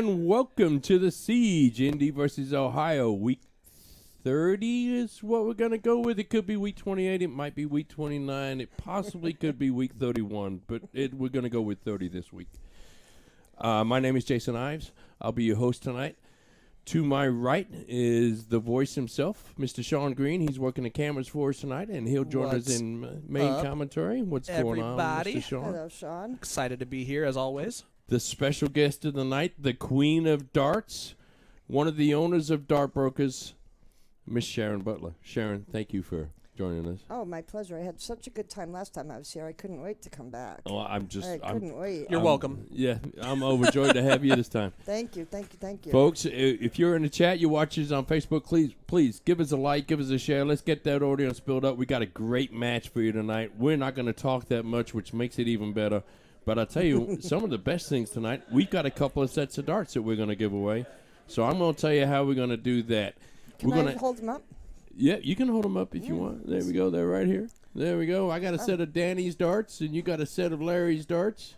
And welcome to the Siege, Indy versus Ohio. Week 30 is what we're going to go with. It could be week 28. It might be week 29. It possibly could be week 31, but we're going to go with 30 this week. My name is Jason Ives. I'll be your host tonight. To my right is the voice himself, Mr. Sean Green. He's working the cameras for us tonight, and he'll join us in main commentary. What's going on, Mr. Sean? Hello, Sean. Excited to be here, as always. The special guest of the night, the Queen of Darts, one of the owners of Dart Brokers, Miss Sharon Butler. Sharon, thank you for joining us. Oh, my pleasure. I had such a good time last time I was here. I couldn't wait to come back. Oh, I couldn't wait. You're welcome. Yeah, I'm overjoyed to have you this time. Thank you. Folks, if you're in the chat, you watch us on Facebook, please give us a like, give us a share. Let's get that audience built up. We got a great match for you tonight. We're not going to talk that much, which makes it even better. But I'll tell you, some of the best things tonight, we've got a couple of sets of darts that we're going to give away. So I'm going to tell you how we're going to do that. Can I hold them up? Yeah, you can hold them up if you want. There we go. They're right here. There we go. I got a set of Danny's darts, and you got a set of Larry's darts.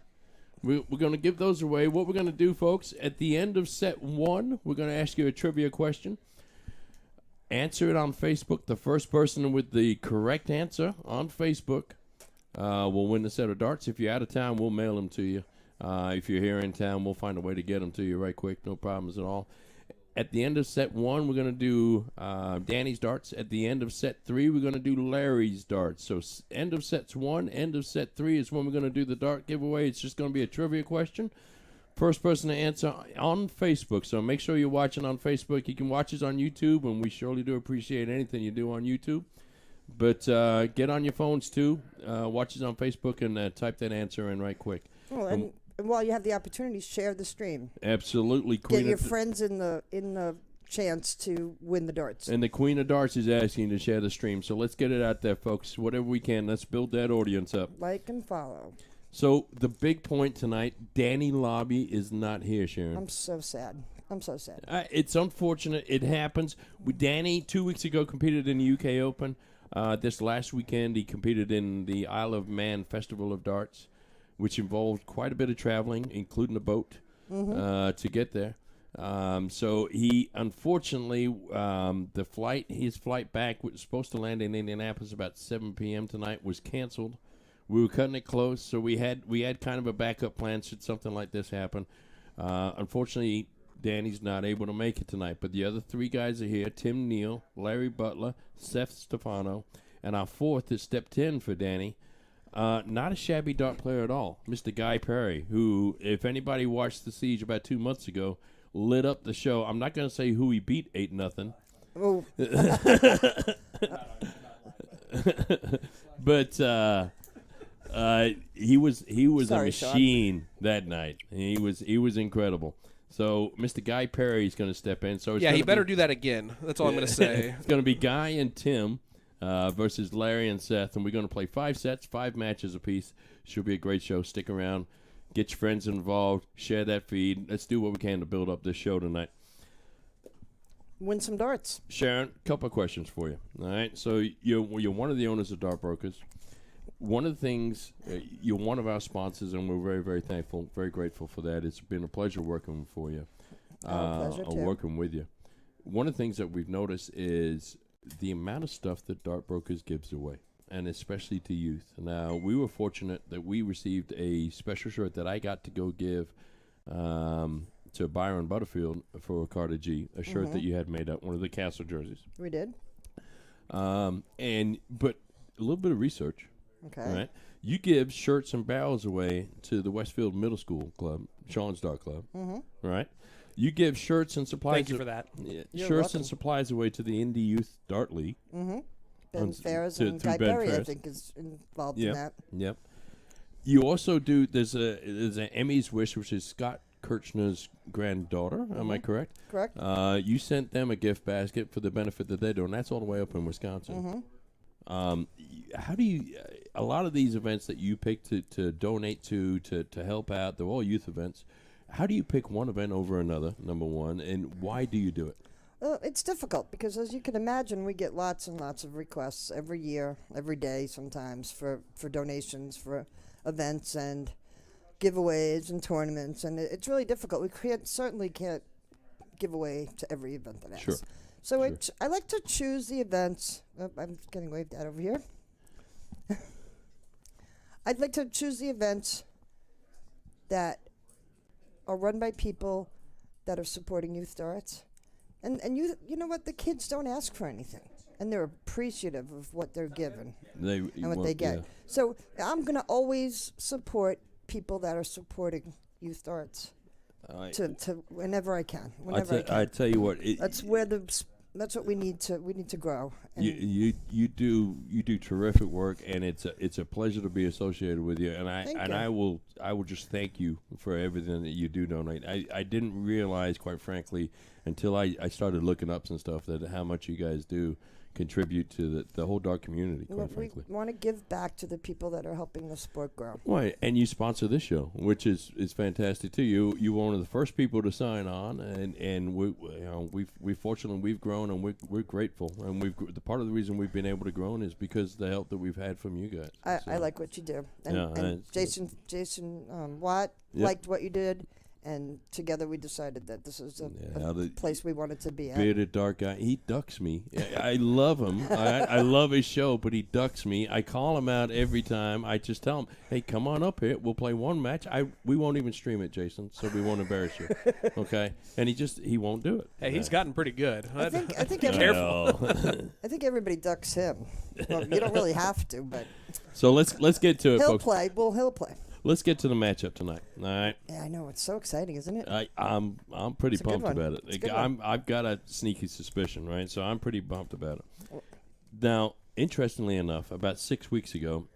We're going to give those away. What we're going to do, folks, at the end of set one, we're going to ask you a trivia question. Answer it on Facebook. The first person with the correct answer on Facebook will win the set of darts. If you're out of town, we'll mail them to you. If you're here in town, we'll find a way to get them to you right quick. No problems at all. At the end of set one, we're going to do Danny's darts. At the end of set three, we're going to do Larry's darts. So end of sets one, end of set three is when we're going to do the dart giveaway. It's just going to be a trivia question. First person to answer on Facebook. So make sure you're watching on Facebook. You can watch us on YouTube, and we surely do appreciate anything you do on YouTube. But get on your phones, too. Watch us on Facebook and type that answer in right quick. Oh, and while you have the opportunity, share the stream. Absolutely. Get your friends in the chance to win the darts. And the Queen of Darts is asking to share the stream. So let's get it out there, folks. Whatever we can. Let's build that audience up. Like and follow. So the big point tonight, Danny Lobby is not here, Sharon. I'm so sad. It's unfortunate. It happens. Danny, 2 weeks ago, competed in the UK Open. This last weekend, he competed in the Isle of Man Festival of Darts, which involved quite a bit of traveling, including a boat, to get there. So he, unfortunately, his flight back, which was supposed to land in Indianapolis about 7 p.m. tonight, was canceled. We were cutting it close, so we had kind of a backup plan should something like this happen. Unfortunately, Danny's not able to make it tonight, but the other three guys are here: Tim Neal, Larry Butler, Seth Stefano, and our fourth is stepped in for Danny. Not a shabby dart player at all, Mr. Guy Perry, who, if anybody watched The Siege about 2 months ago, lit up the show. I'm not going to say who he beat 8-0. Oh. But he was Sorry, a machine that night. He was incredible. So Mr. Guy Perry is going to step in. So he better do that again. That's all I'm going to say. It's going to be Guy and Tim versus Larry and Seth, and we're going to play 5 sets, 5 matches apiece. Should be a great show. Stick around. Get your friends involved. Share that feed. Let's do what we can to build up this show tonight. Win some darts. Sharon, a couple of questions for you. All right. So you're one of the owners of Dart Brokers. One of the things, you're one of our sponsors, and we're very, very thankful, very grateful for that. It's been a pleasure working for you. Pleasure too. Working with you. One of the things that we've noticed is the amount of stuff that Dart Brokers gives away, and especially to youth. Now, we were fortunate that we received a special shirt that I got to go give to Byron Butterfield for Carter G, a shirt that you had made up, one of the Castle jerseys. We did. But a little bit of research. Okay. Right. You give shirts and barrels away to the Westfield Middle School Club, Sean's Dart Club. Right. You give shirts and supplies. Thank you for that. You're shirts welcome. and supplies away to the Indy Youth Dart League. Ben Ferris and Guy Perry, I think, is involved in that. Yep. You also do. There's an Emmy's Wish, which is Scott Kirchner's granddaughter. Am I correct? Correct. You sent them a gift basket for the benefit that they're doing. That's all the way up in Wisconsin. How do you? A lot of these events that you pick to donate to help out, they're all youth events. How do you pick one event over another, number one, and why do you do it? It's difficult because, as you can imagine, we get lots and lots of requests every year, every day sometimes, for donations for events. And giveaways and tournaments, and it's really difficult. We certainly can't give away to every event that Sure. asks. So Sure. I like to choose the events. Oh, I'm getting waved at over here. I'd like to choose the events that are run by people that are supporting youth darts. And you know what? The kids don't ask for anything. And they're appreciative of what they're given and what they get. Yeah. So I'm going to always support people that are supporting youth darts to whenever I can. Whenever I can. I tell you what, That's what we need to grow. And you do terrific work, and it's a pleasure to be associated with you. And I will just thank you for everything that you do donate. I didn't realize, quite frankly, until I started looking up some stuff, that how much you guys do contribute to the whole dart community, quite frankly. We want to give back to the people that are helping the sport grow. Right, and you sponsor this show, which is fantastic too. You were one of the first people to sign on, and we fortunately we've grown, and we're grateful, and the part of the reason we've been able to grow is because of the help that we've had from you guys. I like what you do, and, Yeah, and Jason Watt Yep. liked what you did, and together we decided that this is a place we wanted to be at. Bearded dark guy, he ducks me. I love him. I love his show, but he ducks me. I call him out every time. I just tell him, "Hey, come on up here. We'll play one match. We won't even stream it, Jason, so we won't embarrass you." Okay? And he won't do it. Hey, he's gotten pretty good. I think Careful. I think everybody ducks him. Well, you don't really have to, but So let's get to it, he'll folks. play. Well, he'll play. Let's get to the matchup tonight. All right. Yeah, I know. It's so exciting, isn't it? I'm pretty It's a good pumped one. about It's a it. good one. I've got a sneaky suspicion, right? So I'm pretty pumped about it. Now, interestingly enough, about 6 weeks ago,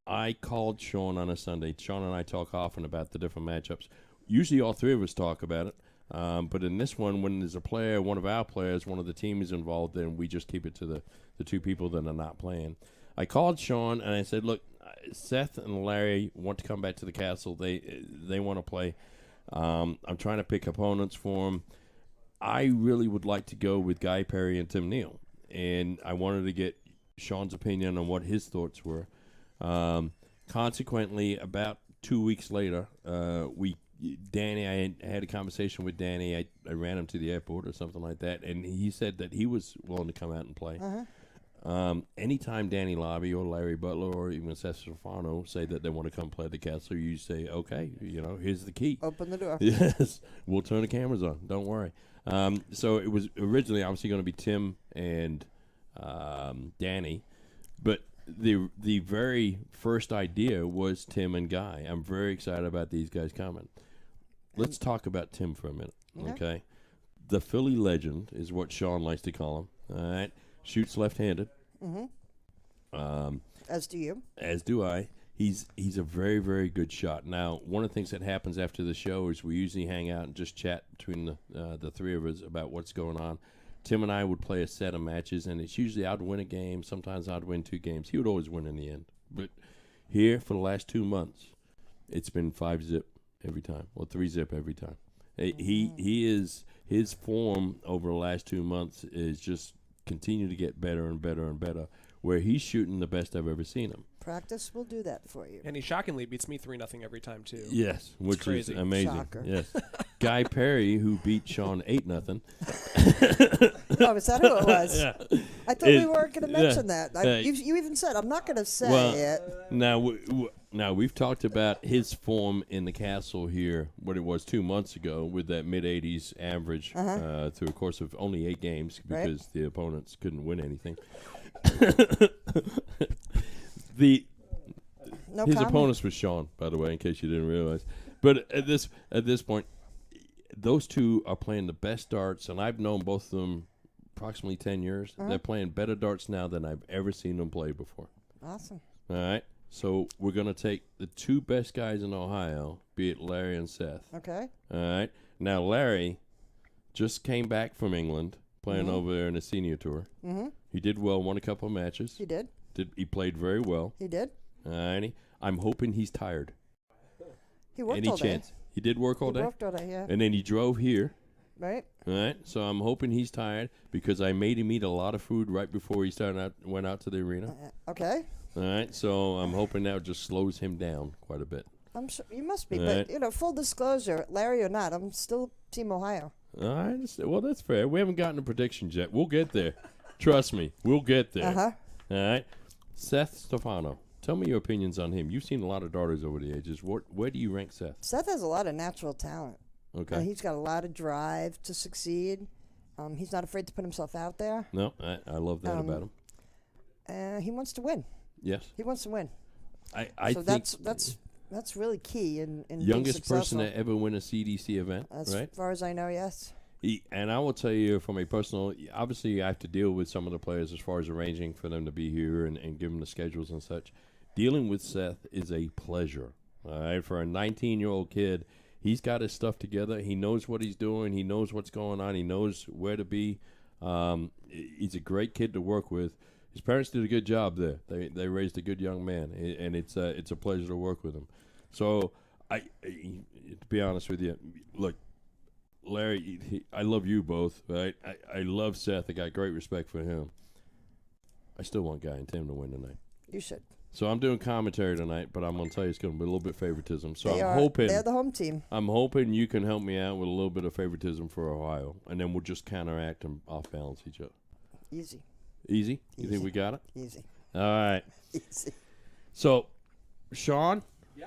I called Sean on a Sunday. Sean and I talk often about the different matchups. Usually, all three of us talk about it. But in this one, when there's a player, one of our players, one of the team is involved, then we just keep it to the two people that are not playing. I called Sean and I said, "Look, Seth and Larry want to come back to the castle. They want to play. I'm trying to pick opponents for them. I really would like to go with Guy Perry and Tim Neal, and I wanted to get Sean's opinion on what his thoughts were. Consequently, about 2 weeks later, I had a conversation with Danny. I ran him to the airport or something like that, and he said that he was willing to come out and play. Anytime Danny Lobby or Larry Butler or even Seth Stefano say that they want to come play the castle, you say, "Okay, here's the key." Open the door. Yes, we'll turn the cameras on. Don't worry. So it was originally obviously going to be Tim and Danny, but the very first idea was Tim and Guy. I'm very excited about these guys coming. Let's talk about Tim for a minute, okay? The Philly legend is what Sean likes to call him. All right, shoots left-handed. As do you. As do I. He's a very, very good shot. Now, one of the things that happens after the show is we usually hang out and just chat between the three of us about what's going on. Tim and I would play a set of matches, and it's usually I'd win a game. Sometimes I'd win 2 games. He would always win in the end. But here, for the last 2 months, it's been 5-zip every time, or 3-zip every time. His form over the last 2 months is just continue to get better and better and better, where he's shooting the best I've ever seen him. Practice will do that for you. And he shockingly beats me 3-0 every time, too. Yes, which is crazy. amazing. Shocker. Yes. Guy Perry, who beat Sean 8-0. Oh, is that who it was? Yeah. I thought we weren't going to mention that. Yeah. You even said, I'm not going to say it. Now we've talked about his form in the castle here, what it was 2 months ago, with that mid-80s average through a course of only 8 games because the opponents couldn't win anything. His comment. opponents was Sean, by the way, in case you didn't realize. But at this point, those two are playing the best darts, and I've known both of them approximately 10 years. They're playing better darts now than I've ever seen them play before. Awesome. All right? So we're going to take the 2 best guys in Ohio, be it Larry and Seth. Okay. All right? Now, Larry just came back from England, playing over there in the senior tour. He did well, won a couple of matches. He did. He played very well. He did. All righty. I'm hoping he's tired. He worked Any all day. chance? He did work all He day? worked all day, yeah. And then he drove here. Right? All right. So I'm hoping he's tired because I made him eat a lot of food right before he went out to the arena. Okay. All right. So I'm hoping that just slows him down quite a bit. I'm sure you must be. All But right. you know, full disclosure, Larry or not, I'm still Team Ohio. I understand. Well, that's fair. We haven't gotten to predictions yet. We'll get there. Trust me, we'll get there. Uh-huh. All right. Seth Stefano, tell me your opinions on him. You've seen a lot of darters over the ages. Where do you rank Seth? Seth has a lot of natural talent. Okay. He's got a lot of drive to succeed. He's not afraid to put himself out there. No, I love that about him. He wants to win. Yes. He wants to win. I So think that's really key in being youngest person successful. to ever win a CDC event, As right? far as I know, yes. And I will tell you from a personal, obviously I have to deal with some of the players as far as arranging for them to be here and give them the schedules and such. Dealing with Seth is a pleasure. All right, for a 19-year-old kid, he's got his stuff together. He knows what he's doing. He knows what's going on. He knows where to be. He's a great kid to work with. His parents did a good job there. They raised a good young man, and it's a pleasure to work with him. So to be honest with you, look, Larry, I love you both, right? I love Seth. I got great respect for him. I still want Guy and Tim to win tonight. You should. So I'm doing commentary tonight, but I'm going to tell you it's going to be a little bit favoritism. So They're the home team. I'm hoping you can help me out with a little bit of favoritism for Ohio, and then we'll just counteract and off-balance each other. Easy. Easy? You think Easy. we got it? Easy. All right. Easy. So, Sean? Yeah.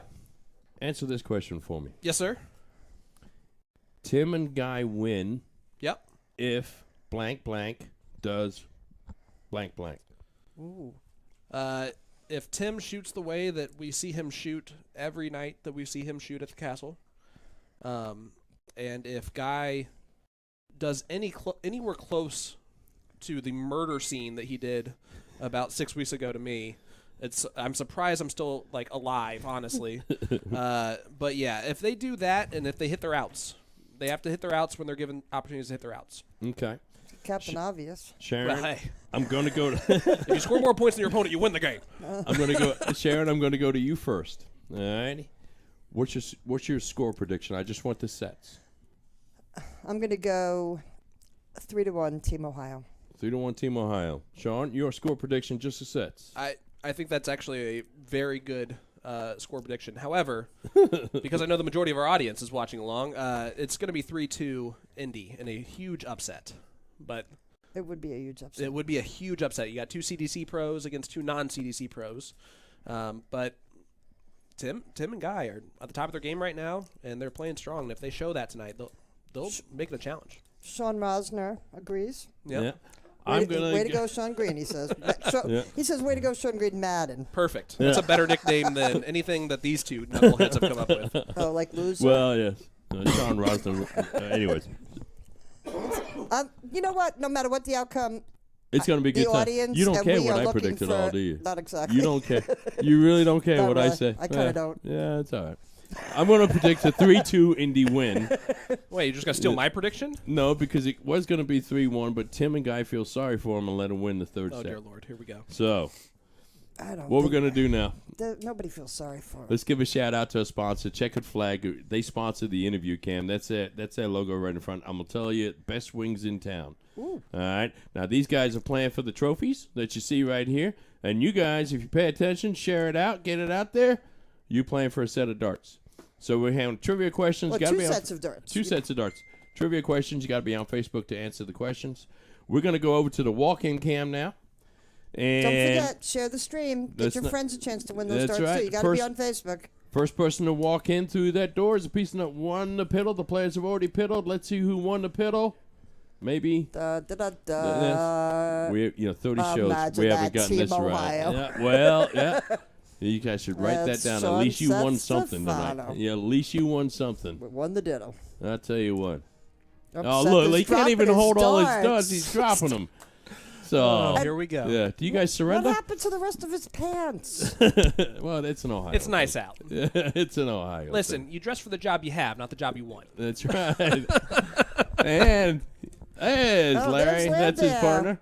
Answer this question for me. Yes, sir. Tim and Guy win Yep. if blank blank does blank blank. Ooh. If Tim shoots the way that we see him shoot every night that we see him shoot at the castle, and if Guy does anywhere close to the murder scene that he did about 6 weeks ago to me, I'm surprised I'm still like alive, honestly. But yeah, if they do that and if they hit their outs, they have to hit their outs when they're given opportunities to hit their outs. Okay. Captain Obvious. Sharon, Well, hey, I'm going to go to if you score more points than your opponent, you win the game. I'm going to go Sharon, I'm going to go to you first. All right? What's your score prediction? I just want the sets. I'm going to go 3-1 Team Ohio. 3-1 Team Ohio. Sean, your score prediction, just the sets. I think that's actually a very good score prediction. However, because I know the majority of our audience is watching along, it's going to be 3-2 Indy in a huge upset. But It would be a huge upset. it would be a huge upset. You got two CDC pros against two non-CDC pros. But Tim and Guy are at the top of their game right now, and they're playing strong. And if they show that tonight, they'll make it a challenge. Sean Rosner agrees. Yep. Yeah. I'm going Way to go, Sean Green, he says. Yeah. He says, way to go, Sean Green Madden. Perfect. That's a better nickname than anything that these two knuckleheads have come up with. Oh, like loser? Well, yes. Sean Rosner. Anyways, You know what? No matter what the outcome, it's going to be a the good time. audience You don't and care we what are I looking predict at for, all, do you? Not exactly. You don't care. You really don't care Not what I really. say. I kinda don't. Yeah, it's all right. I'm going to predict a 3-2 Indy win. Wait, you just got to steal my prediction? No, because it was going to be 3-1, but Tim and Guy feel sorry for him and let him win the third Oh, set. dear Lord. Here we go. So, I don't what we're think- going to do now? Nobody feels sorry for him. Let's give a shout out to our sponsor, Checkered Flag. They sponsored the interview, Cam. That's it. That's their logo right in front. I'm going to tell you, best wings in town. Ooh. All right. Now, these guys are playing for the trophies that you see right here. And you guys, if you pay attention, share it out, get it out there, you're playing for a set of darts. So we're having trivia questions. Well, Gotta two be on- sets of darts. Two sets of darts. Trivia questions. You got to be on Facebook to answer the questions. We're going to go over to the walk-in cam now. And Don't forget, share the stream. Get That's your not- friends a chance to win those That's darts, right. too. You got to be First- on Facebook. first person to walk in through that door is a piece of nut won the piddle. The players have already piddled. Let's see who won the piddle. Maybe. Da, da, da, da. We 30 shows. Imagine We haven't that, gotten Team this right. Ohio. Yeah, well, yeah. You guys should write that That's down. At Sean least you won something Stefano. tonight. Yeah, at least you won something. We won the ditto. I'll tell you what. Oops, Oh, Seth look, is he can't even dropping hold all his darts. darts. He's dropping them. So, Oh, here we go. yeah. Do you guys What surrender? happened to the rest of his pants? Well, it's an Ohio. It's nice out. thing. It's an Ohio. Listen, thing. you dress for the job you have, not the job you want. That's right. And there's Oh, Larry. there's That's his Larry. partner.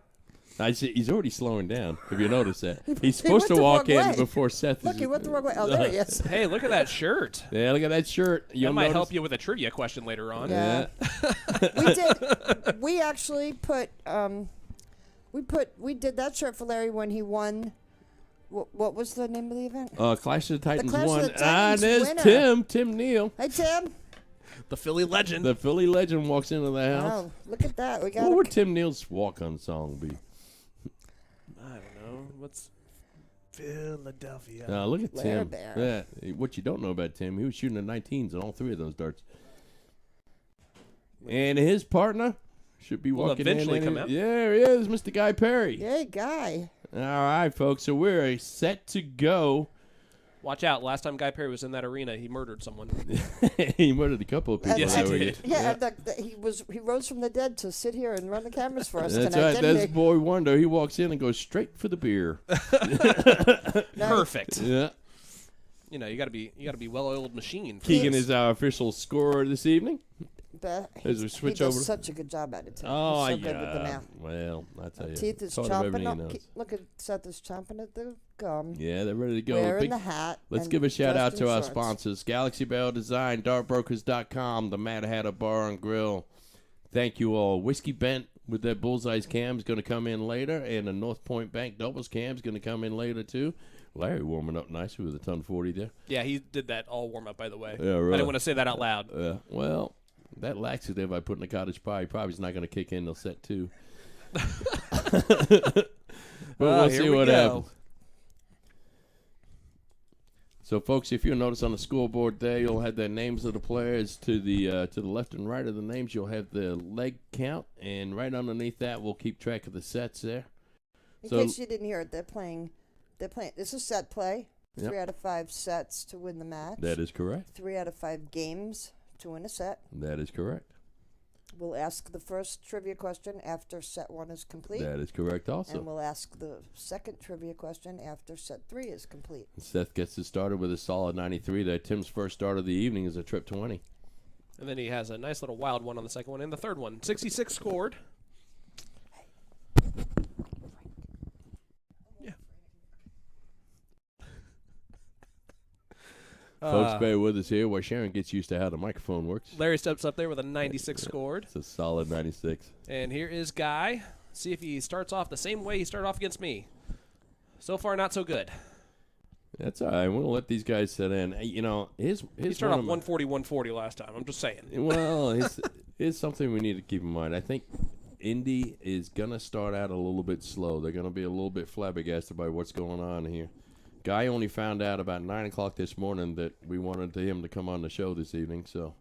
I see, he's already slowing down. If you notice that, he's He supposed went to the walk wrong in way. before Seth. Look, is, he went the wrong way. Oh, there he is. Hey, look at that shirt. Yeah, look at that shirt. That You'll might notice- help you with a trivia question later on. Yeah. We actually put we did that shirt for Larry when he won What was the name of the event? Clash of the Titans Clash of won. the Titans There's winner. Tim Neal. Hey, Tim. The Philly legend. The Philly legend walks into the house. Oh, look at that. We got What would Tim Neal's walk-on song be? I don't know. What's Philadelphia? Look at Larry Tim. Bear. Yeah, what you don't know about Tim, he was shooting the 19s on all 3 of those darts. And his partner should be Will walking eventually in. come out. Yeah, there he is, Mr. Guy Perry. Yay, Guy. All right, folks. So we're set to go. Watch out. Last time Guy Perry was in that arena, he murdered someone. He murdered a couple of people. Yes, I he would did. get. Yeah, he rose from the dead to sit here and run the cameras for us That's tonight, right. didn't That's he? Boy Wonder. He walks in and goes straight for the beer. Perfect. Yeah. You know, you got to be well-oiled machine. for Keegan this. is our official scorer this evening. But As we he switch does over. such a good job at it, too. Oh, He's so good with the yeah. math. Well, I tell you. Teeth is taught him chomping everything up. he knows. Look at Seth is chomping at the gum. Yeah, they're ready to go. Wearing Big- the hat. Let's and give a shout out dressed to in our shorts. sponsors, Galaxy Bell Design, dartbrokers.com, the Mad Hatter Bar and Grill. Thank you all. Whiskey Bent with that Bullseye's cam is going to come in later, and the North Point Bank Doubles cam is going to come in later, too. Larry warming up nicely with a ton 40 there. Yeah, he did that all warm up, by the way. Yeah, I really. didn't want to say that out loud. Well, that laxative I put in the cottage pie probably is not going to kick in till set 2. But we'll here see we what go. happens. So, folks, if you'll notice on the scoreboard there, you'll have the names of the players to the left and right of the names. You'll have the leg count, and right underneath that, we'll keep track of the sets there. In So- case you didn't hear it, they're playing. This is set play. Yep. 3 out of 5 sets to win the match. That is correct. 3 out of 5 games to win a set. That is correct. We'll ask the first trivia question after set 1 is complete. That is correct also. And we'll ask the second trivia question after set 3 is complete. Seth gets it started with a solid 93 there. Tim's first start of the evening is a trip 20. And then he has a nice little wild one on the second one and the third one. 66 scored. Yeah. Folks, bear with us here while Sharon gets used to how the microphone works. Larry steps up there with a 96 scored. It's a solid 96. And here is Guy. See if he starts off the same way he started off against me. So far, not so good. That's all right. We'll let these guys sit in. Hey, you know, here's He started off one of 140, 140 last time. I'm just saying. Well, here's something we need to keep in mind. I think Indy is going to start out a little bit slow. They're going to be a little bit flabbergasted by what's going on here. Guy only found out about 9 o'clock this morning that we wanted him to come on the show this evening. So,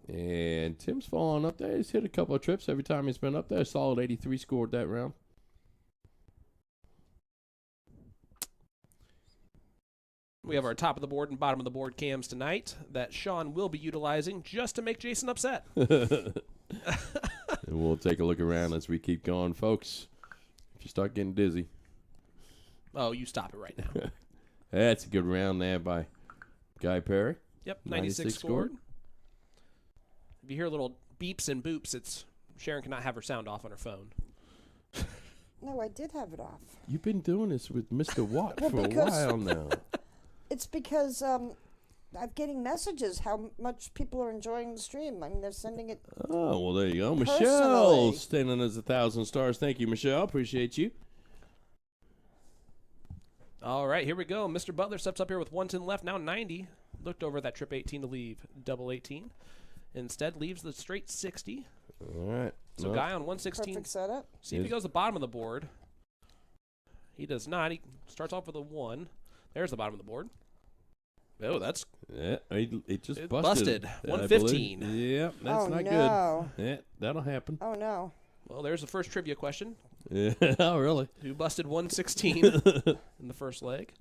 and Tim's falling up there. He's hit a couple of trips every time he's been up there. Solid 83 scored that round. We have our top of the board and bottom of the board cams tonight that Sean will be utilizing just to make Jason upset. And we'll take a look around as we keep going, folks. If you start getting dizzy. Oh, you stop it right now. That's a good round there by Guy Perry. Yep, 96 scored. If you hear little beeps and boops, it's Sharon cannot have her sound off on her phone. No, I did have it off. You've been doing this with Mr. Watt Well, for a because- while now. It's because I'm getting messages how much people are enjoying the stream. I mean, they're sending it. Oh, well, there you go. Michelle Personally. standing as 1,000 stars. Thank you, Michelle. Appreciate you. All right, here we go. Mr. Butler steps up here with 110 left, now 90. Looked over that trip 18 to leave double 18. Instead, leaves the straight 60. All right. So Well, Guy on 116. Perfect setup. See if he goes the bottom of the board. He does not. He starts off with a 1. There's the bottom of the board. Oh, that's yeah, it just It busted. busted. I 115. believe. Yeah, that's oh, not no. good. Yeah, that'll happen. Oh, no. well. There's the first trivia question. Yeah, oh, really? Who busted 116 in the first leg?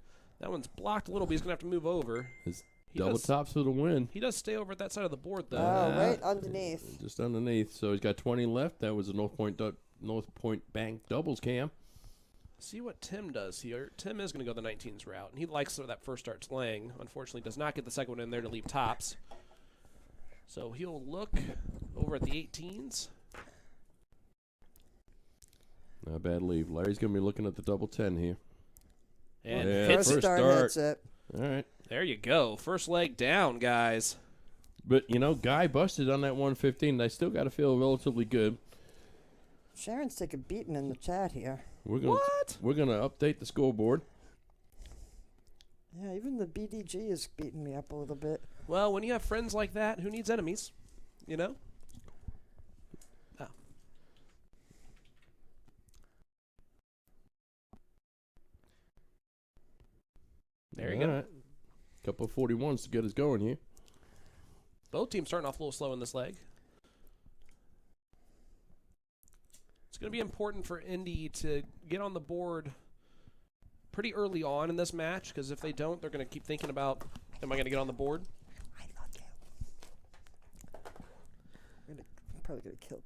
That one's blocked a little, but he's gonna have to move over. It's He double does- tops for the win. He does stay over at that side of the board though. Oh, right underneath. Just underneath. So he's got 20 left. That was a North Point Bank doubles cam. See what Tim does here. Tim is going to go the 19s route, and he likes that first start slaying. Unfortunately, does not get the second one in there to leave tops. So he'll look over at the 18s. Not bad leave. Larry's going to be looking at the double 10 here. And Yeah, hits First it. first start, start. hits it. All right. There you go. First leg down, guys. But, you know, Guy busted on that 115. I still got to feel relatively good. Sharon's taking a beating in the chat here. We're gonna update the scoreboard. Yeah, even the BDG is beating me up a little bit. Well, when you have friends like that, who needs enemies? You know? Oh. There you go. Alright. Couple of 41s to get us going here. Both teams starting off a little slow in this leg. It's going to be important for Indy to get on the board pretty early on in this match, because if they don't, they're going to keep thinking about, am I going to get on the board? I love you. I'm probably going to kill.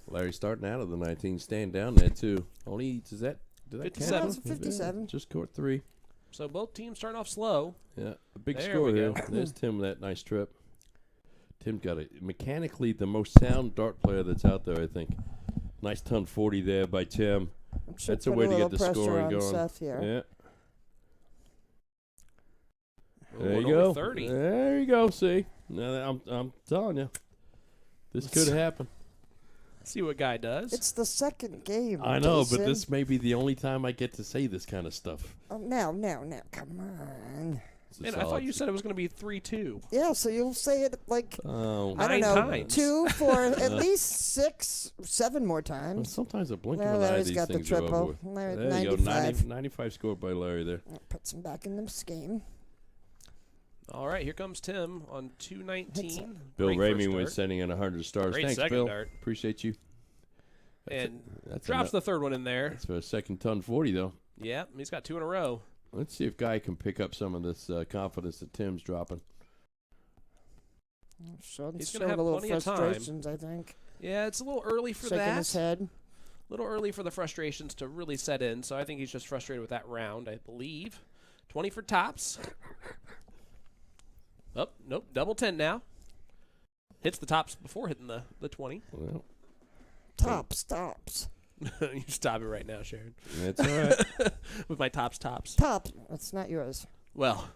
Larry starting out of the 19, staying down there too. Only did that 57. count? That's a 57. Just caught 3. So both teams starting off slow. Yeah, a big There score we here. go. There's Tim with that nice trip. Tim got it mechanically the most sound dart player that's out there, I think. Nice ton 40 there by Tim. Should That's a put way to little get the pressure scoring on going. Seth here. Yeah. Ooh, There you over go. 30. There you go. See, now I'm telling you, this could happen. See what guy does. It's the second game. I know, but Jason. this may be the only time I get to say this kind of stuff. Oh, now, come on. It's a Man, I solid- thought you said it was going to be 3-2. Yeah, so you'll say it like Oh, I don't 9 know, times. 2 for at least 6, 7 more well, times. sometimes a blink Well, of an eye, Larry's these got the things are over triple. with. Larry, There you go, 95. 95 scored by Larry there. Puts him back in this game. All right, here comes Tim on 219. Bill Great Ramey first was dart. sending in 100 stars. Great Thanks, second Bill. dart. Appreciate you. And That's drops the third one in there. That's for a second ton 40 though. Yeah, he's got 2 in a row. Let's see if Guy can pick up some of this confidence that Tim's dropping. Sean's He's showing gonna have a little plenty of time. frustrations, I think. Yeah, it's a little early for Shaking that. his head. A little early for the frustrations to really set in, so I think he's just frustrated with that round, I believe. 20 for tops. Oh, nope, double 10 now. Hits the tops before hitting the 20. Well, Stops. You stop it right now, Sharon. that's all right. With my tops. Top. That's not yours. Well,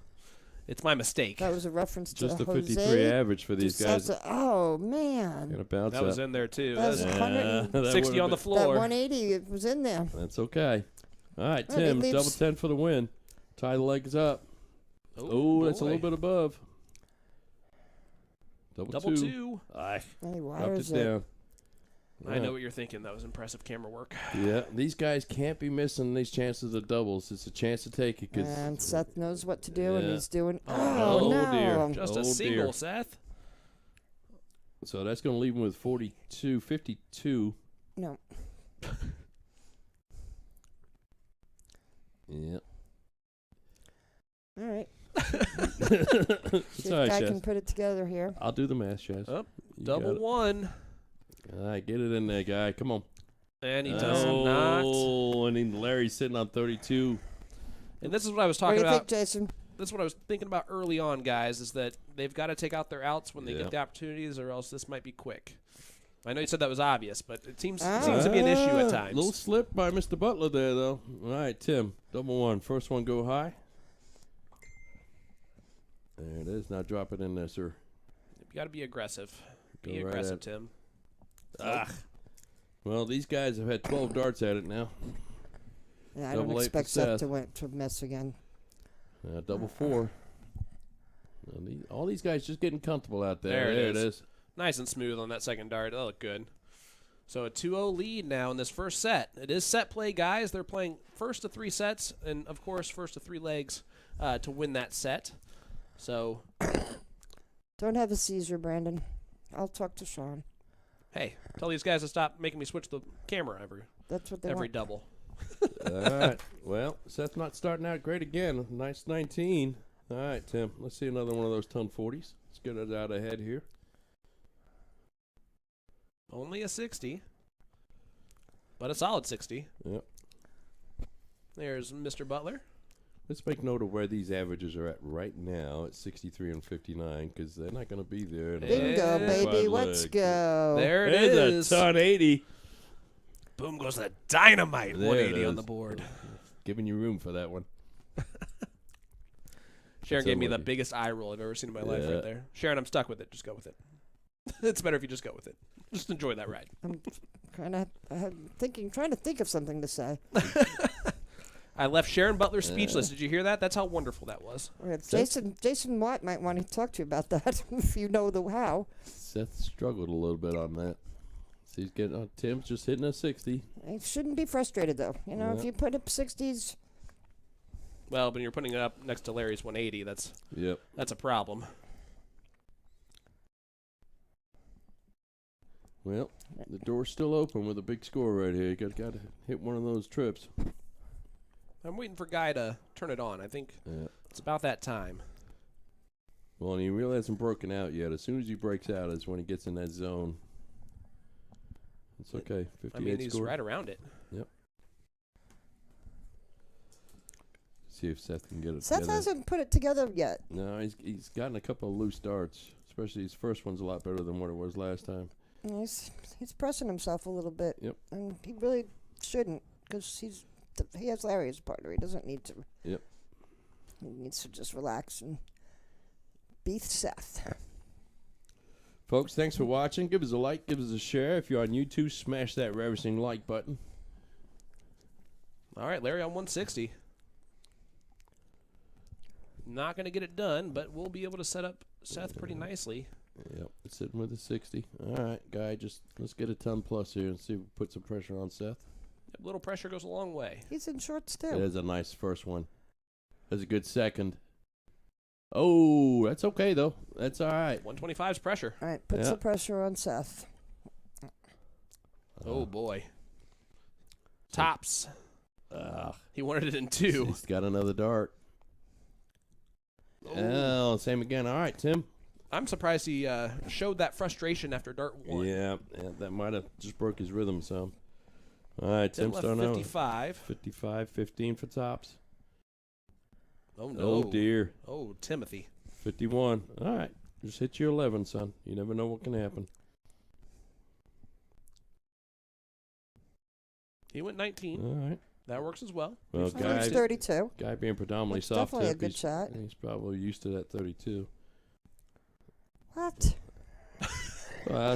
it's my mistake. That was a reference to Just a Jose. 53 average for these guys. Oh, man. Gonna bounce That was up. in there, too. That was That's 100 that 60 would've on the been- That floor. 180 it was in there. That's okay. All right, All right, Tim, it leaves- double 10 for the win. Tie the legs up. Oh, that's a little boy. bit above. Double two. Aye, Hey, dropped wires it it. down. I know what you're thinking. That was impressive camera work. Yeah, these guys can't be missing these chances of doubles. It's a chance to take it. And Seth knows what to do, and Yeah. he's doing. Oh, Oh, no. no. Dear. Just Oh, a single, dear. Seth. So that's going to leave him with 42, 52. No. Yeah. All right. It's See all right, if I Chaz. can put it together here. I'll do the math, Chaz. Oh, You got double it. one. All right, get it in there, guy. Come on. And he does not. Oh, and then Larry's sitting on 32. And this is what I was What do talking you about. think, Jason? This is what I was thinking about early on, guys, is that they've got to take out their outs when they Yeah. get the opportunities, or else this might be quick. I know you said that was obvious, but it seems Ah. to be an issue at times. Little slip by Mr. Butler there, though. All right, Tim. Double one. First one go high. There it is. Now drop it in there, sir. You got to be aggressive. Be Go right aggressive, at- Tim. Ah. Well, these guys have had 12 darts at it now. Yeah, I Double don't eight for expect Seth Seth. to miss again. Double four. All these guys just getting comfortable out there. There it it is. is. Nice and smooth on that second dart. That looked good. So a 2-0 lead now in this first set. It is set play, guys. They're playing first to 3 sets, and, of course, first to 3 legs to win that set. So, Don't have a seizure, Brandon. I'll talk to Sean. hey, tell these guys to stop making me switch the camera That's what they every want. double. All right. Well, Seth's not starting out great again. Nice 19. All right, Tim. Let's see another one of those ton 40s. Let's get it out ahead here. Only a 60, but a solid 60. Yep. There's Mr. Butler. Let's make note of where these averages are at right now at 63 and 59 because they're not going to be there. in Bingo, Yeah. baby. five Let's legs. go. There it There's is. a ton 80. Boom goes the dynamite. There 180 it on the is. board. Giving you room for that one. Sharon That's gave me the unlucky. biggest eye roll I've ever seen in my life Yeah. right there. Sharon, I'm stuck with it. Just go with it. It's better if you just go with it. Just enjoy that ride. I'm trying to think of something to say. I left Sharon Butler speechless. Did you hear that? That's how wonderful that was. Jason Watt might want to talk to you about that if you know the how. Seth struggled a little bit on that. So he's getting Tim's just hitting a 60. I shouldn't be frustrated though. You know, if Yeah. you put up 60s, Well, when you're putting it up next to Larry's 180, Yep. that's a problem. Well, the door's still open with a big score right here. You got to hit one of those trips. I'm waiting for Guy to turn it on. I think Yeah. it's about that time. Well, and he really hasn't broken out yet. As soon as he breaks out is when he gets in that zone. It's okay. 58 I mean, he's score. right around it. See if Seth can get it Seth together. hasn't put it together yet. No, he's gotten a couple of loose starts. Especially his first one's a lot better than what it was last time. He's pressing himself a little bit. Yep. And he really shouldn't, because he has Larry as a partner. He doesn't need to. Yep. He needs to just relax and beat Seth. Folks, thanks for watching. Give us a like, give us a share. If you're on YouTube, smash that ravishing like button. All right, Larry on 160. Not going to get it done, but we'll be able to set up Seth pretty nicely. Yep, it's sitting with a 60. All right, Guy, let's get a ton plus here and see if we put some pressure on Seth. A little pressure goes a long way. He's in shorts It too. is a nice first one. That's a good second. Oh, that's okay, though. That's all right. 125's pressure. All right, put Yeah. some pressure on Seth. Oh, boy. Tops. Ugh. He wanted it in 2. He's got another dart. Oh, same again. All right, Tim. I'm surprised he showed that frustration after dart 1. Yeah, that might have just broke his rhythm some. All right, Tim Tim left starting out. 55. 55, 15 for tops. Oh, no. Oh, dear. Oh, Timothy. 51. All right, just hit your 11, son. You never know what can happen. He went 19. All right. That works as well. Well, He's Guy 32. being predominantly That's soft definitely a tip, good shot. he's probably used to that 32. What?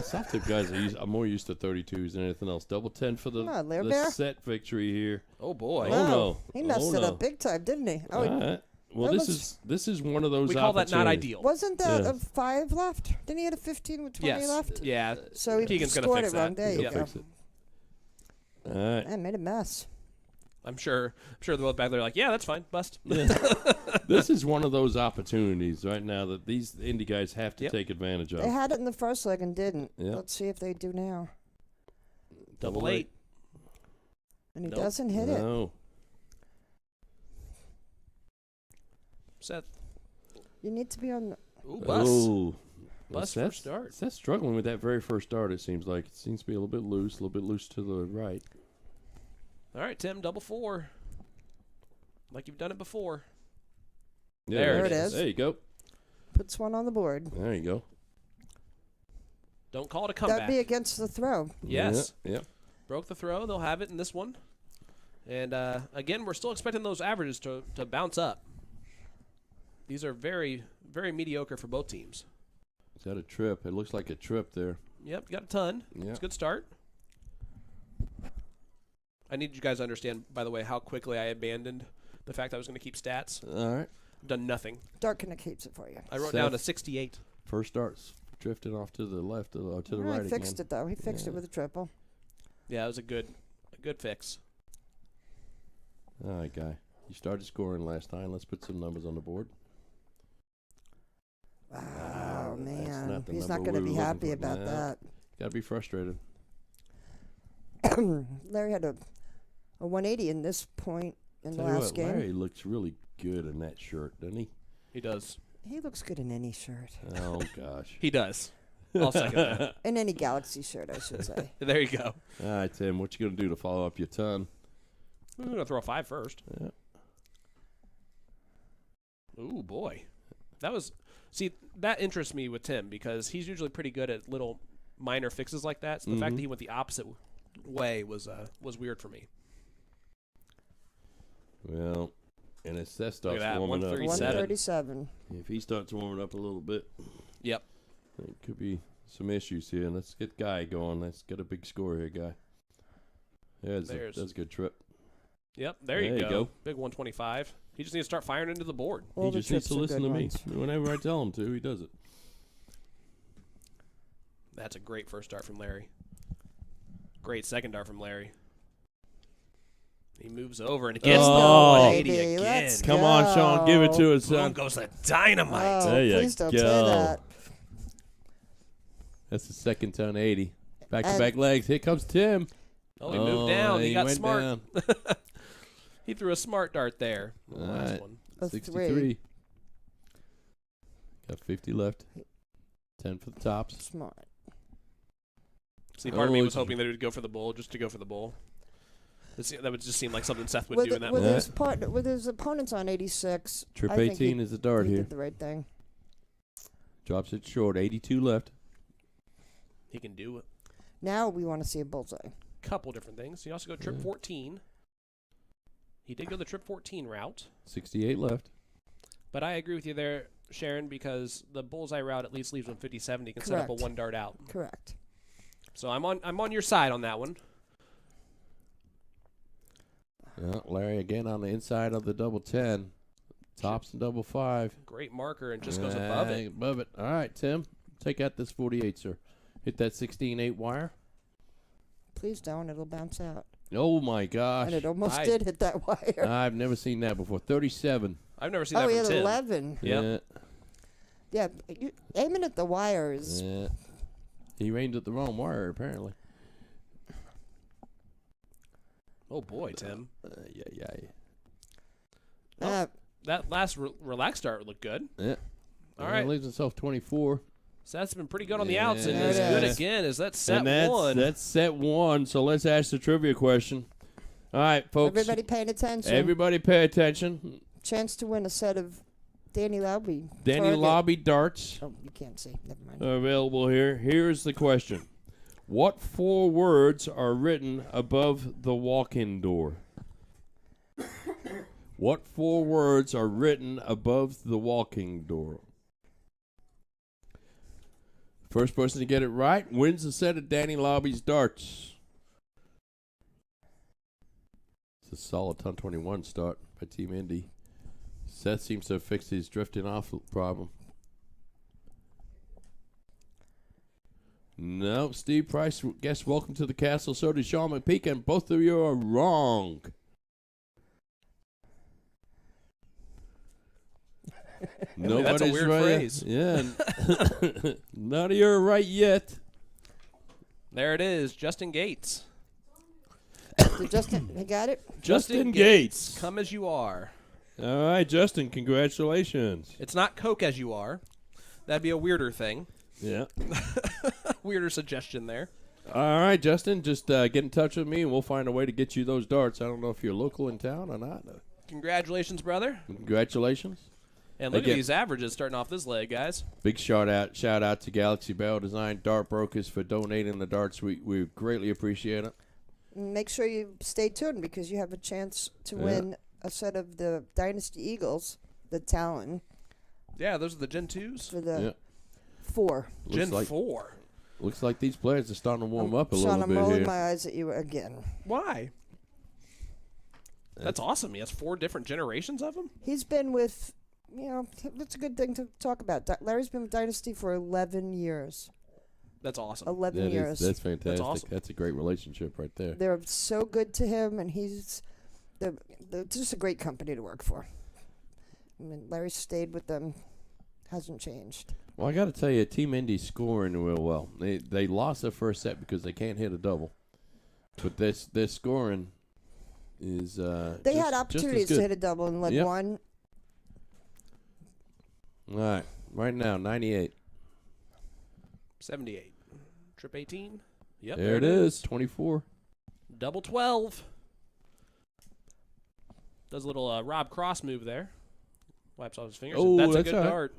Soft tip guys are more used to 32s than anything else. Double 10 for Come on, Lair the Bear. set victory here. Oh, boy. Oh, no. He messed Oh, it no. up big time, didn't he? Oh, All right. Well, that this is one of those We call that not opportunities. ideal. wasn't that Yeah. a 5 left? Didn't he have a 15 with 20 Yes. left? Yeah. So he Keegan's gonna scored fix it wrong. that. There you He'll go. fix it. All right. I made a mess. I'm sure they're both back there like, yeah, that's fine. Bust. This is one of those opportunities right now that these indie guys have to Yep. take advantage of. They had it in the first leg and didn't. Yeah. Let's see if they do now. Double 8. And he Nope. doesn't hit it. No. Seth. You need to be on the... Ooh, bust. Oh. Bust Seth's- first start. Seth's struggling with that very first start, it seems like. It seems to be a little bit loose to the right. All right, Tim, double 4. Like you've done it before. Yeah, There it is. There you go. Puts one on the board. There you go. Don't call it a That'd comeback. be against the throw. Yes. Yeah. Broke the throw. They'll have it in this one. And, again, we're still expecting those averages to bounce up. These are very, very mediocre for both teams. Is that a trip? It looks like a trip there. Yep, got a ton. Yeah. It's a good start. I need you guys to understand, by the way, how quickly I abandoned the fact I was going to keep stats. All right. Done nothing. Dark kind of keeps it for you. I wrote Seth. down a 68. First start's drifting off to the left or to the right He fixed again. it, though. He fixed it Yeah. with a triple. Yeah, it was a good fix. All right, Guy. You started scoring last time. Let's put some numbers on the board. Oh, that's man. not the He's number not going to we be were happy looking for. about No. that. Got to be frustrated. Larry had a 180 in this point in the Tell you last what, game. Larry looks really good in that shirt, doesn't he? He does. He looks good in any shirt. Oh, gosh. He does. I'll second that. In any Galaxy shirt, I should say. There you go. All right, Tim, what you going to do to follow up your ton? I'm going to throw a 5 first. Yeah. Ooh, boy. That was... See, that interests me with Tim because he's usually pretty good at little minor fixes like that. So the fact that he went the opposite way was weird for me. Well, and as Seth Look starts at that, warming up, 137. 137. if he starts warming up a little bit, Yep. it could be some issues here. Let's get Guy going. Let's get a big score here, Guy. Yeah, that's a good trip. Yep, there you go. Big 125. He just needs to start firing into the board. All He the just needs trips to are listen good to me. ones. Whenever I tell him to, he does it. That's a great first dart from Larry. Great second dart from Larry. He moves over and gets Oh, the 180 baby, again. let's Come on, Sean. Give it to us, Boom son. goes the dynamite. Oh, There you please don't say go. that. That's the second ton 80. Back-to-back legs. Here comes Tim. Oh, he moved down. He got went smart. down. He threw a smart dart there. The All last right. one. A 63. 3. Got 50 left. 10 for the tops. Smart. See, part of me Oh, was gee. hoping that he would go for the bull, just to go for the bull. That would just seem like something Seth would With, do in that with, moment. his with his opponents on 86, Trip I think 18 is the dart he here. did the right thing. Drops it short. 82 left. He can do a Now we want to see a bullseye. couple different things. He also go trip Yeah. 14. He did go the trip 14 route. 68 left. But I agree with you there, Sharon, because the bullseye route at least leaves him 50-70. He can set up a Correct. one dart out. Correct. So I'm on your side on that one. Yeah, Larry again on the inside of the double 10. Tops and double 5. Great marker and just goes above it. Above it. All right, Tim. Take out this 48, sir. Hit that 16-8 wire. Please don't. It'll bounce out. Oh, my gosh. And it almost I- did hit that wire. I've never seen that before. 37. I've never seen Oh, that he from had Tim. 11. Yep. Yeah, aiming at the wire is. Yeah. He aimed at the wrong wire, apparently. Oh, boy, Tim. Yeah. Uh, That last relaxed dart looked good. Yeah. All right. Leaves himself 24. So that's been pretty good on the outs, and Yeah. as There it good is. again as that set And that's, one. that's set 1. So let's ask the trivia question. All right, folks. everybody paying attention. Everybody pay attention. Chance to win a set of Danny Lobby. Danny Target. Lobby darts Oh, you can't see. Never mind. are available here. Here's the question. What 4 words are written above the walk-in door? What 4 words are written above the walk-in door? First person to get it right wins a set of Danny Lobby's darts. It's a solid ton 21 start by Team Indy. Seth seems to have fixed his drifting off problem. No, Steve Price, guess welcome to the castle. So did Sean McPeak, and both of you are wrong. That's a weird right. phrase. Yeah. None of you are right yet. There it is, Justin Gates. Did Justin, he got it? Justin Gates. Come as you are. All right, Justin, congratulations. It's not Coke as you are. That'd be a weirder thing. Yeah. Weirder suggestion there. All right, Justin, just get in touch with me, and we'll find a way to get you those darts. I don't know if you're local in town or not. Congratulations, brother. Congratulations. And look Again. at these averages starting off this leg, guys. Big shout out to Galaxy Bell Design Dart Brokers for donating the darts. We greatly appreciate it. Make sure you stay tuned because you have a chance to Yeah. win a set of the Dynasty Eagles, the Talon, Yeah, those are the Gen 2s. for the Yeah. 4. Gen Looks like 4. looks like these players are starting to warm up a Sean, little I'm bit rolling here. my eyes at you again. Why? That's awesome. He has 4 different generations of them. He's been with, that's a good thing to talk about. Larry's been with Dynasty for 11 years. That's awesome. 11 years. That's fantastic. awesome. That's a great relationship right there. They're so good to him, and they're just a great company to work for. I mean, Larry stayed with them, hasn't changed. Well, I got to tell you, Team Indy's scoring real well. They lost their first set because they can't hit a double, but their scoring is They had opportunities to hit a double and led Yep. one. All right now 98. 78. Trip 18. Yep. There it is, 24. Double 12. Does a little Rob Cross move there. Wipes off his fingers. Oh, That's a that's good all right. dart.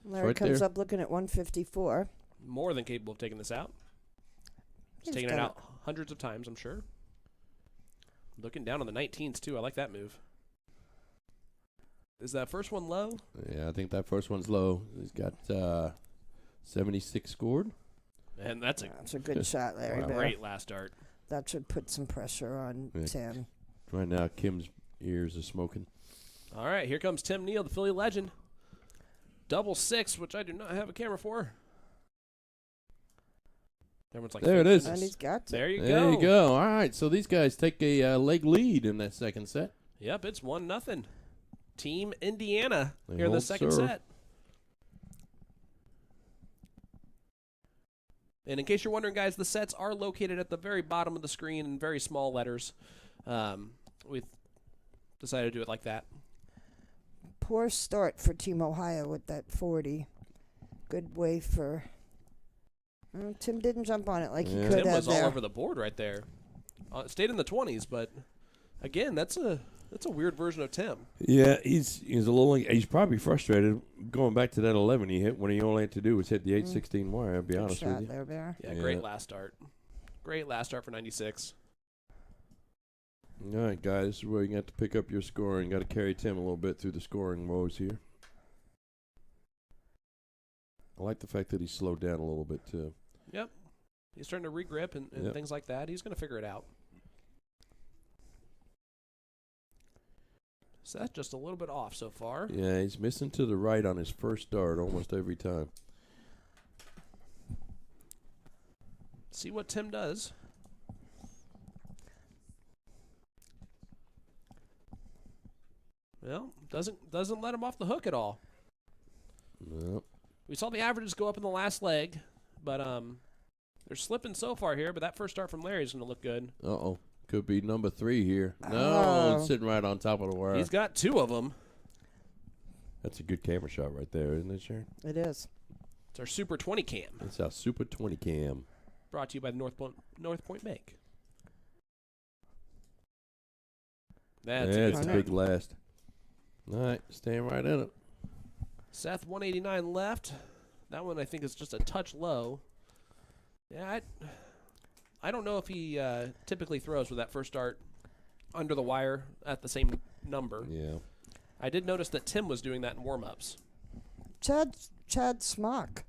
Larry right comes there. up looking at 154. More than capable of taking this out. He's taken it done out hundreds of times, I'm sure. Looking down on the 19s, too. I like that move. Is that first one low? Yeah, I think that first one's low. He's got 76 scored. And that's a That's a good shot, Larry Bear. great last dart. That should put some pressure on Yeah. Tim. Right now, Kim's ears are smoking. All right, here comes Tim Neal, the Philly legend. Double six, which I do not have a camera for. Everyone's like, There it is. And he's got to. There you There go. you go. All right, so these guys take a leg lead in that second set. Yep, it's 1-0. Team Indiana They here in the hold second serve. set. And in case you're wondering, guys, the sets are located at the very bottom of the screen in very small letters. We decided to do it like that. Poor start for Team Ohio with that 40. Good way for. Tim didn't jump on it like he Yeah. could Tim have was all there. over the board right there. Stayed in the 20s, but again, that's a weird version of Tim. Yeah, he's a little. He's probably frustrated going back to that 11 he hit when he only had to do was hit the 816 wire. I'll be Good honest shot with you. there, Bear. Yeah, Yeah. great last start. Great last start for 96. All right, guys, this is where you got to pick up your scoring. Got to carry Tim a little bit through the scoring woes here. I like the fact that he slowed down a little bit too. Yep. He's starting to regrip and Yep. things like that. He's going to figure it out. So that's just a little bit off so far. Yeah, he's missing to the right on his first dart almost every time. See what Tim does. Well, doesn't let him off the hook at all. Nope. We saw the averages go up in the last leg, but they're slipping so far here. But that first start from Larry is going to look good. Uh-oh. Could be number 3 here. No, Oh. it's sitting right on top of the wire. He's got 2 of them. That's a good camera shot right there, isn't it, Sharon? It is. It's our Super 20 cam, It's our Super 20 cam. brought to you by the North Point Bank. That's Yeah, a it's good a one. big last. All right, staying right in it. Seth, 189 left. That one I think is just a touch low. Yeah, I don't know if he typically throws with that first dart under the wire at the same number. Yeah. I did notice that Tim was doing that in warm-ups. Chad Smock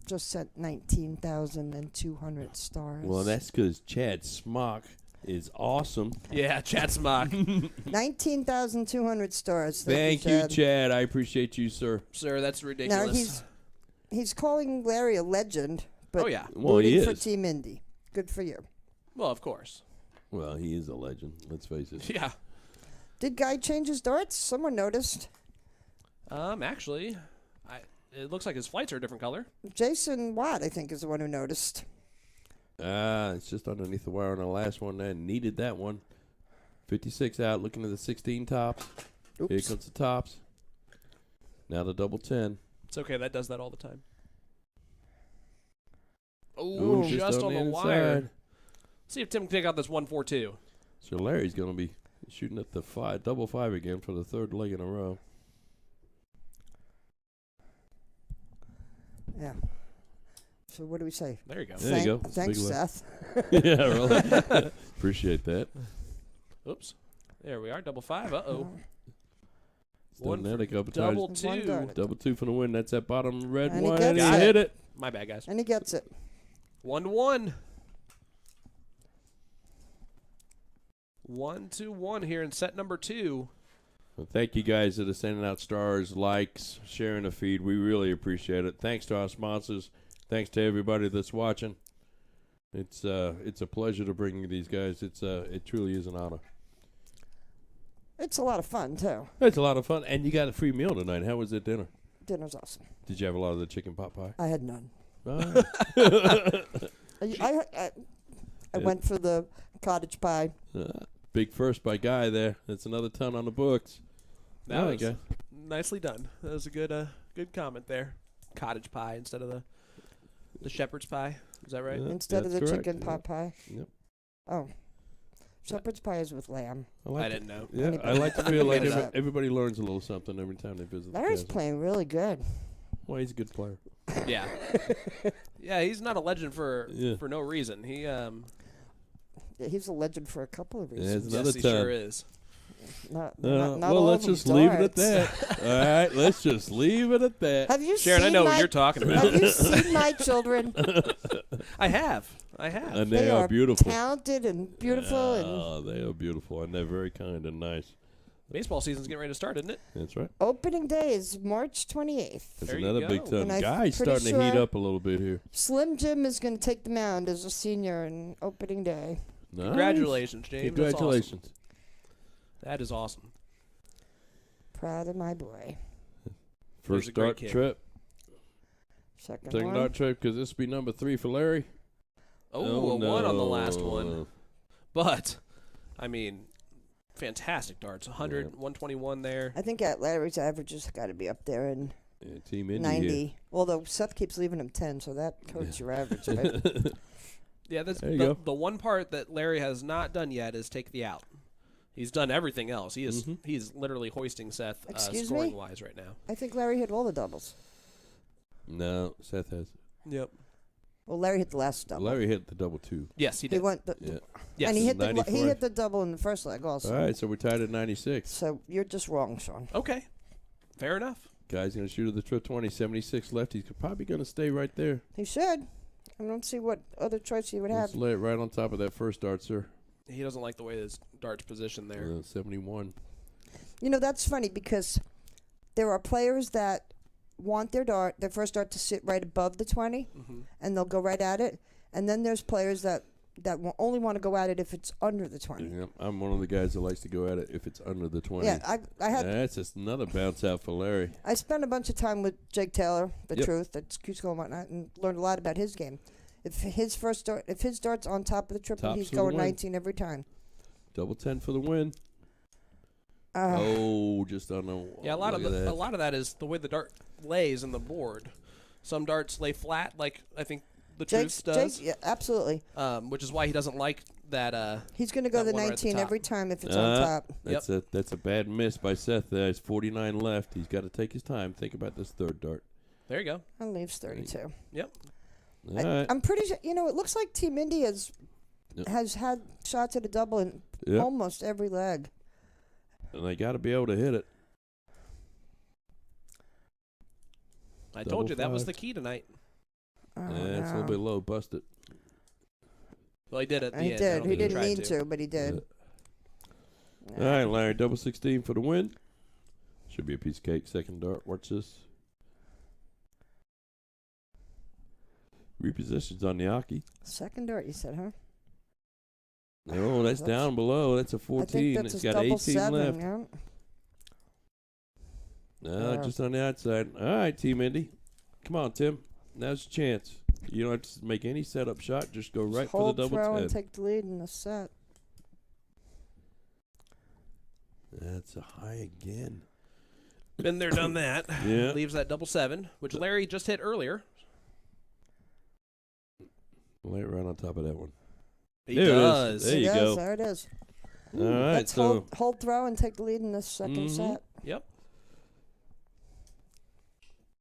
just sent 19,200 stars. Well, that's because Chad Smock is awesome. Yeah, Chad Smock. 19,200 stars. Thank you, Chad. I appreciate you, sir. Sir, that's Now ridiculous. he's calling Larry a legend, but Oh, yeah. Well, he rooting for is. Team Indy. Good for you. Well, of course. Well, he is a legend. Let's face it. Yeah. Did Guy change his darts? Someone noticed. Actually, it looks like his flights are a different color. Jason Watt, I think, is the one who noticed. It's just underneath the wire on the last one. There, needed that one. 56 out, looking at the 16 tops. Here Oops. comes the tops. Now the double 10. It's okay. That does that all the time. Ooh, Oh, just on the wire. inside. See if Tim can take out this 142. So Larry's going to be shooting at the double 5 again for the third leg in a row. Yeah. So what do we say? There you go. There you go. It's a Thanks, big lift. Seth. Yeah, really. Appreciate that. Oops. There we are. Double 5. Uh-oh. It's done One that a couple Double times. 2. Double 2 for the win. That's that bottom red And he one. gets And he it. hit it. My bad, guys. And he gets it. 1-1. 1-1 here in set number 2. Well, thank you guys that are sending out stars, likes, sharing the feed. We really appreciate it. Thanks to our sponsors. Thanks to everybody that's watching. It's a pleasure to bring you these guys. It truly is an honor. It's a lot of fun, too. It's a lot of fun, and you got a free meal tonight. How was that dinner? Dinner's awesome. Did you have a lot of the chicken pot pie? I had none. Oh. I went for the cottage pie. Big first by Guy there. That's another ton on the books. That All right, was guys. nicely done. That was a good comment there. Cottage pie instead of the shepherd's pie. Is that right? Yeah, Instead of the that's correct. chicken Yeah. pot pie. Yep. Oh. Shepherd's pie is with lamb. I didn't know. Yeah, I like to feel like Made it up. everybody learns a little something every time they visit. Larry's the castle. playing really good. Well, he's a good player. Yeah. Yeah, he's not a legend for Yeah. no reason. He Yeah, he's a legend for a couple of Yeah, reasons. it's another yes, he time. sure is. not well, all let's of them just leave it at darts. that. All right, let's just leave it at that. Have you Sharon, seen I know my, what you're talking about. Have you seen my children? I have. And They they are are beautiful. Talented and beautiful, and Oh, they are beautiful, and they're very kind and nice. Baseball season's getting ready to start, isn't it? That's right. opening day is March 28th. That's There you another big go. time. And I'm Guy's pretty starting to heat sure- up a little bit here. Slim Jim is going to take the mound as a senior in opening day. Nice. Congratulations, James. Congratulations. That is awesome. Proud of my boy. First a great dart kid. trip. Second Second one. dart trip, because this will be number 3 for Larry. Oh, a 1 on the last no. one. But, I mean, fantastic darts. 100, Yeah. 121 there. I think Larry's average has got to be up there in Yeah, Team Indy 90. Although Seth keeps leaving him 10, so that hurts your average, right? here. Yeah, that's There you go. the one part that Larry has not done yet is take the out. He's done everything else. He is Mhm. he's literally hoisting Seth Excuse scoring me? wise right now. I think Larry hit all the doubles. No, Seth has. Yep. Well, Larry hit the last double. Larry hit the double 2. Yes, he He did. went, Yeah. Yes. and he hit the 94. double in the first leg also. All right, so we're tied at 96. So you're just wrong, Sean. Okay. Fair enough. Guy's going to shoot at the trip 20, 76 left. He's probably going to stay right there. He should. I don't see what other choice he would have. Let's lay it right on top of that first dart, sir. He doesn't like the way his dart's positioned there. 71. You know, that's funny because there are players that want their first dart to sit right above the 20, Mm-hmm. and they'll go right at it. And then there's players that only want to go at it if it's under the 20. Yeah, I'm one of the guys that likes to go at it if it's under the 20. Yeah, I had That's just another bounce out for Larry. I spent a bunch of time with Jake Taylor, the Yep. truth, at Cusco and whatnot, and learned a lot about his game. If his dart's on top of the triple, Tops he's for the going win. 19 every time. Double 10 for the win. Just on the Yeah, a lot look of at that. a lot of that is the way the dart lays in the board. Some darts lay flat, like I think the Truth does, Jake, yeah, absolutely. which is why he doesn't like that. He's going to go That the one right at the 19 top. every time if it's on top. That's a bad miss by Seth there. He's 49 left. He's got to take his time. Think about this third dart. There you go. And leaves 32. Yep. All right. I'm pretty sure, it looks like Team Indy Yep. has had shots at a double in Yep. almost every leg. And they got to be able to hit it. I Double told you that was five. the key tonight. Oh, Yeah, it's a no. little bit low. Bust it. Well, he did it. At the He end. I did. don't He think didn't tried mean to, but he did. All right, Larry. Double 16 for the win. Should be a piece of cake. Second dart. Watch this. Repositions on the Aki. Second dart, you said, huh? Oh, that's down below. That's a I 14. think that's It's his got double 18 seven, left. yeah. No, Yeah. just on the outside. All right, Team Indy. Come on, Tim. Now's your chance. You don't have to make any setup shot. Just go right for Hold, the double throw, 10. and take the lead in the set. That's a high again. Been there, done that. Yeah. Leaves that double 7, which Larry just hit earlier. Lay it right on top of that one. He There it is. does. There It you is, go. There it is. All right, Let's so hold, throw, and take the lead in the second Mhm. set. Yep.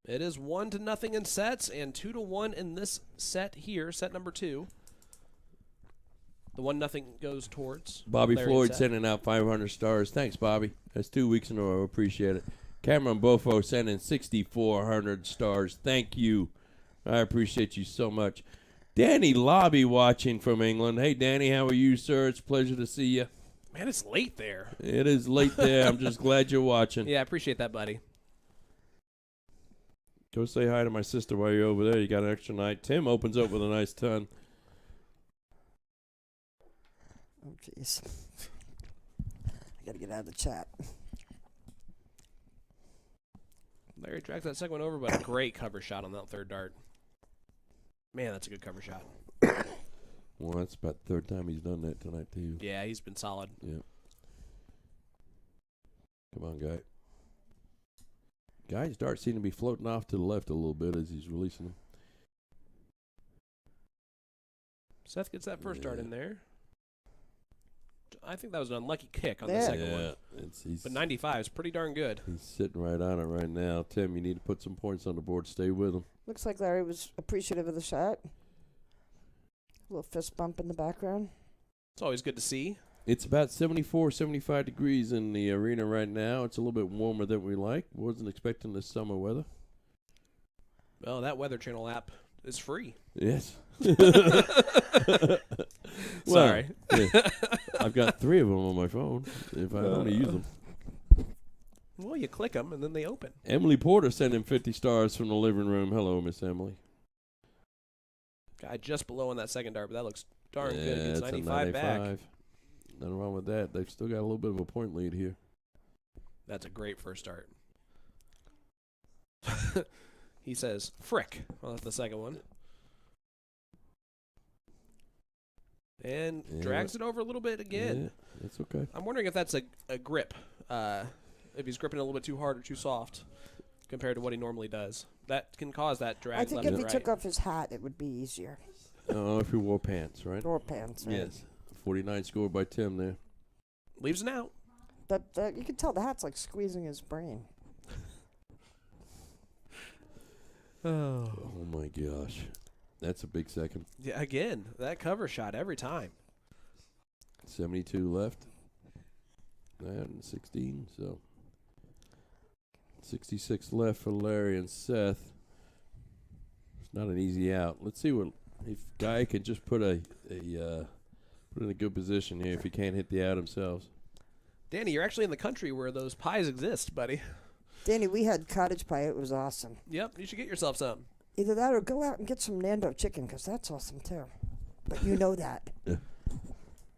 It is 1-0 in sets and 2-1 in this set here, set number 2. The 1-0 goes towards Bobby Larry Floyd and Seth. sending out 500 stars. Thanks, Bobby. That's 2 weeks in a row. Appreciate it. Cameron Bofo sending 6,400 stars. Thank you. I appreciate you so much. Danny Lobby watching from England. Hey, Danny, how are you, sir? It's a pleasure to see you. Man, it's late there. It is late there. I'm just glad you're watching. Yeah, I appreciate that, buddy. Go say hi to my sister while you're over there. You got an extra night. Tim opens up with a nice ton. Oh, jeez. I got to get out of the chat. Larry drags that second one over, but a great cover shot on that third dart. Man, that's a good cover shot. Well, that's about the third time he's done that tonight, too. Yeah, he's been solid. Yeah. Come on, guy. Guy's darts seem to be floating off to the left a little bit as he's releasing them. Seth gets that first dart Yeah. in there. I think that was an unlucky kick on the Yeah. second one. He's, But 95 is pretty darn good. he's sitting right on it right now. Tim, you need to put some points on the board. Stay with him. Looks like Larry was appreciative of the shot. A little fist bump in the background. It's always good to see. It's about 74, 75 degrees in the arena right now. It's a little bit warmer than we like. Wasn't expecting this summer weather. Well, that Weather Channel app is free. Yes. Sorry. Yeah, I've got 3 of them on my phone if I only use them. Well, you click them and then they open. Emily Porter sent in 50 stars from the living room. Hello, Miss Emily. Guy just below on that second dart, but that looks darn good. Yeah, It's it's a 95 back. 95. Nothing wrong with that. They've still got a little bit of a point lead here. That's a great first start. He says, frick. Well, that's the second one. And drags it over a little bit again. Yeah, that's okay. I'm wondering if that's a grip. If he's gripping a little bit too hard or too soft compared to what he normally does. That can cause that drag I think left if and he right. took off his hat, it would be easier. Oh, if he wore pants, right? Or pants, right? Yes. 49 scored by Tim there. Leaves an out. But you can tell the hat's like squeezing his brain. Oh. Oh, my gosh. That's a big second. Yeah, again, that cover shot every time. 72 left. And 16, so 66 left for Larry and Seth. It's not an easy out. Let's see what if Guy can just put put in a good position here if he can't hit the out himself. Danny, you're actually in the country where those pies exist, buddy. Danny, we had cottage pie. It was awesome. Yep, you should get yourself some. Either that or go out and get some Nando chicken, because that's awesome, too. But you know that.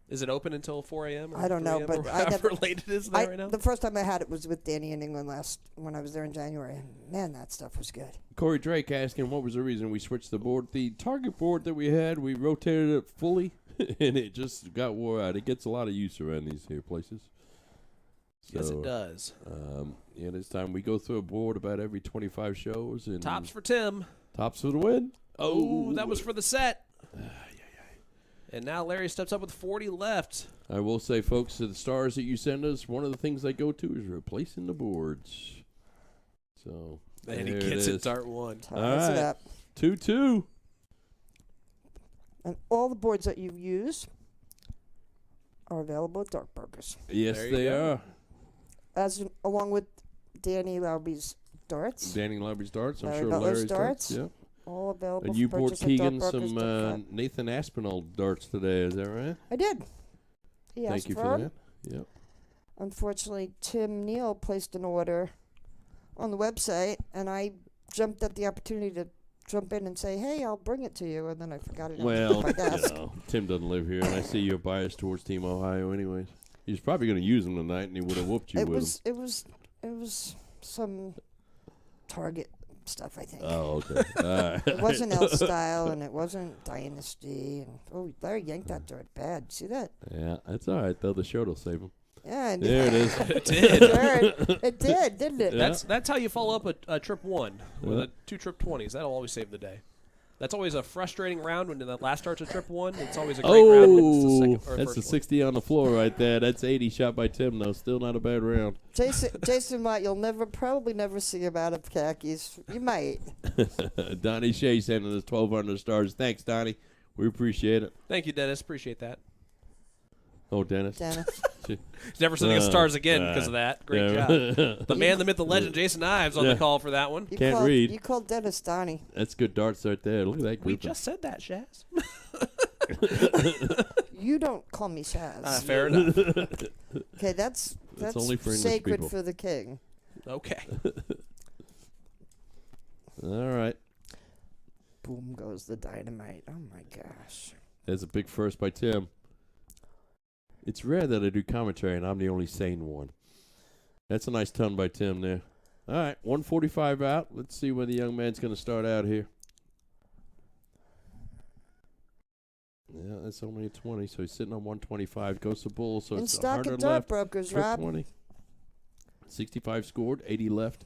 Is it open until 4 a.m.? I don't know, 3 but a.m. or I however never- late it is there right now? The first time I had it was with Danny in England when I was there in January. And man, that stuff was good. Corey Drake asking what was the reason we switched the board. The target board that we had, we rotated it fully, and it just got wore out. It gets a lot of use around these here places. Yes, So, it does. Yeah, this time we go through a board about every 25 shows. And Tops for Tim. Tops for the win. Oh, that was for the set. And now Larry steps up with 40 left. I will say, folks, to the stars that you send us, one of the things they go to is replacing the boards. So, And he there gets it it is. dart one. Ties it right. up. 2-2. And all the boards that you use are available at Dark Brokers, Yes, There you they go. are. along with Danny Lauby's darts. Danny Larry's darts. I'm Larry sure Butler's Larry's darts. Yeah. All available And for you bought purchase at Keegan darkbrokers.com. some Nathan Aspinall darts today. Is that right? I did. He Thank asked you for for 'em. that. Yep. Unfortunately, Tim Neal placed an order on the website, and I jumped at the opportunity to jump in and say, "Hey, I'll bring it to you," and then I forgot it Well, on my desk. Tim doesn't live here, and I see you're biased towards Team Ohio anyways. He's probably going to use them tonight, and he would have whooped you It with was some Target stuff, I think. them. Oh, okay. All right. It wasn't L Style, and it wasn't Dynasty. And Larry yanked that dart bad. See that? Yeah, that's all right, though. The shirt will save him. Yeah, and There it is. It did. it did, didn't it? Yeah. That's how you follow up a trip one with Yeah. 2 trip 20s. That'll always save the day. That's always a frustrating round when the last starts a trip one. It's always a great round when it's the Oh, second or that's first a one. 60 on the floor right there. That's 80 shot by Tim, though. Still not a bad round. Jason Watt, you'll probably never see him out of khakis. You might. Donnie Shea sending us 1,200 stars. Thanks, Donnie. We appreciate it. Thank you, Dennis. Appreciate that. Oh, Dennis. Dennis. He's never sending us stars again because of that. Great job. The man, the myth, the legend, Jason Ives on Yeah. the call for that one. You Can't called, read. You called Dennis Donnie. That's good darts right there. Look at that We group. just said that, Shaz. You don't call me Shaz. Fair enough. Okay, that's only for English sacred people. for the king. Okay. All right. Boom goes the dynamite. Oh my gosh. That's a big first by Tim. It's rare that I do commentary and I'm the only sane one. That's a nice ton by Tim there. All right, 145 out. Let's see where the young man's going to start out here. Yeah, that's only a 20, so he's sitting on 125. Goes to bull, so In it's stock 100 at Dart left. Brokers, Trip Rob. 20. 65 scored, 80 left.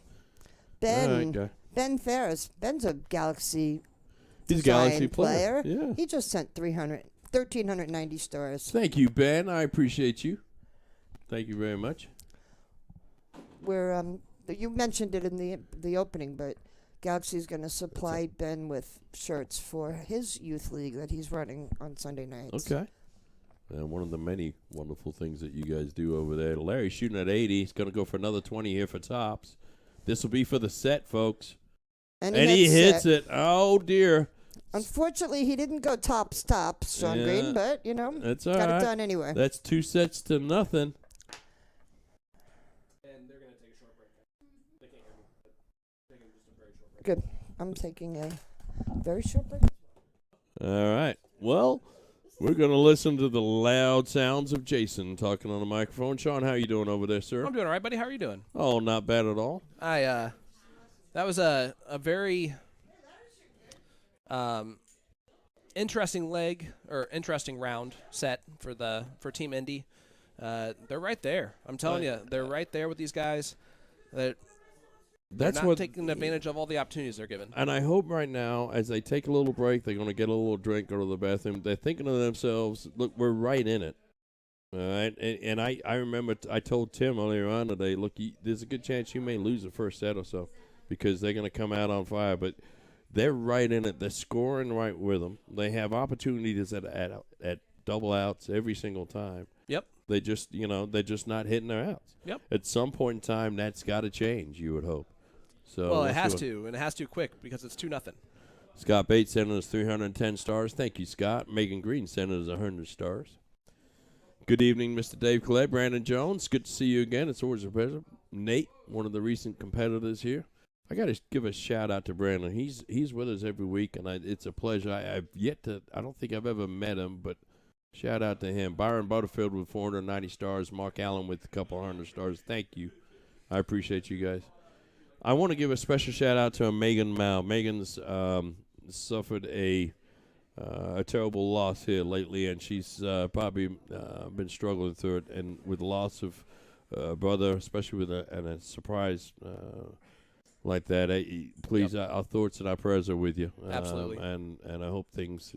Ben. All right, guy. Ben Ferris. Ben's a Galaxy He's a design Galaxy player. player. Yeah. He just sent 1,390 stars. Thank you, Ben. I appreciate you. Thank you very much. Where you mentioned it in the opening, but Galaxy's going to supply Ben with shirts for his youth league that he's running on Sunday nights. Okay. one of the many wonderful things that you guys do over there. Larry's shooting at 80. He's going to go for another 20 here for tops. This will be for the set, folks. And he hits it. Oh, dear. Unfortunately, he didn't go tops, Sean Green, but, That's all got right. it done anyway. That's 2 sets to nothing. And they're going to take a short break. They can't hear me. But taking just a very short break. Good. I'm taking a very short break. All right. Well, we're going to listen to the loud sounds of Jason talking on the microphone. Sean, how you doing over there, sir? I'm doing all right, buddy. How are you doing? Oh, not bad at all. That was a very interesting interesting round set for Team Indy. They're right there. I'm telling you, they're right there with these guys. They're not taking advantage of all the opportunities they're given. And I hope right now, as they take a little break, they're going to get a little drink, go to the bathroom. They're thinking to themselves, look, we're right in it. All right? And I remember I told Tim earlier on today, look, there's a good chance you may lose the first set or so because they're going to come out on fire. But they're right in it. They're scoring right with them. They have opportunities at double outs every single time. Yep. They just, they're just not hitting their outs. Yep. At some point in time, that's got to change, you would hope. So well, it has to, and it has to quick because it's 2-0. Scott Bates sent us 310 stars. Thank you, Scott. Megan Green sent us 100 stars. Good evening, Mr. Dave Collette, Brandon Jones. Good to see you again. It's always a pleasure. Nate, one of the recent competitors here. I got to give a shout out to Brandon. He's with us every week, and it's a pleasure. I don't think I've ever met him, but shout out to him. Byron Butterfield with 490 stars. Mark Allen with a couple hundred stars. Thank you. I appreciate you guys. I want to give a special shout out to Megan Mao. Megan's suffered a terrible loss here lately, and she's probably been struggling through it. And with the loss of brother, especially with a surprise like that, please, our thoughts and our prayers are with you. Absolutely. And I hope things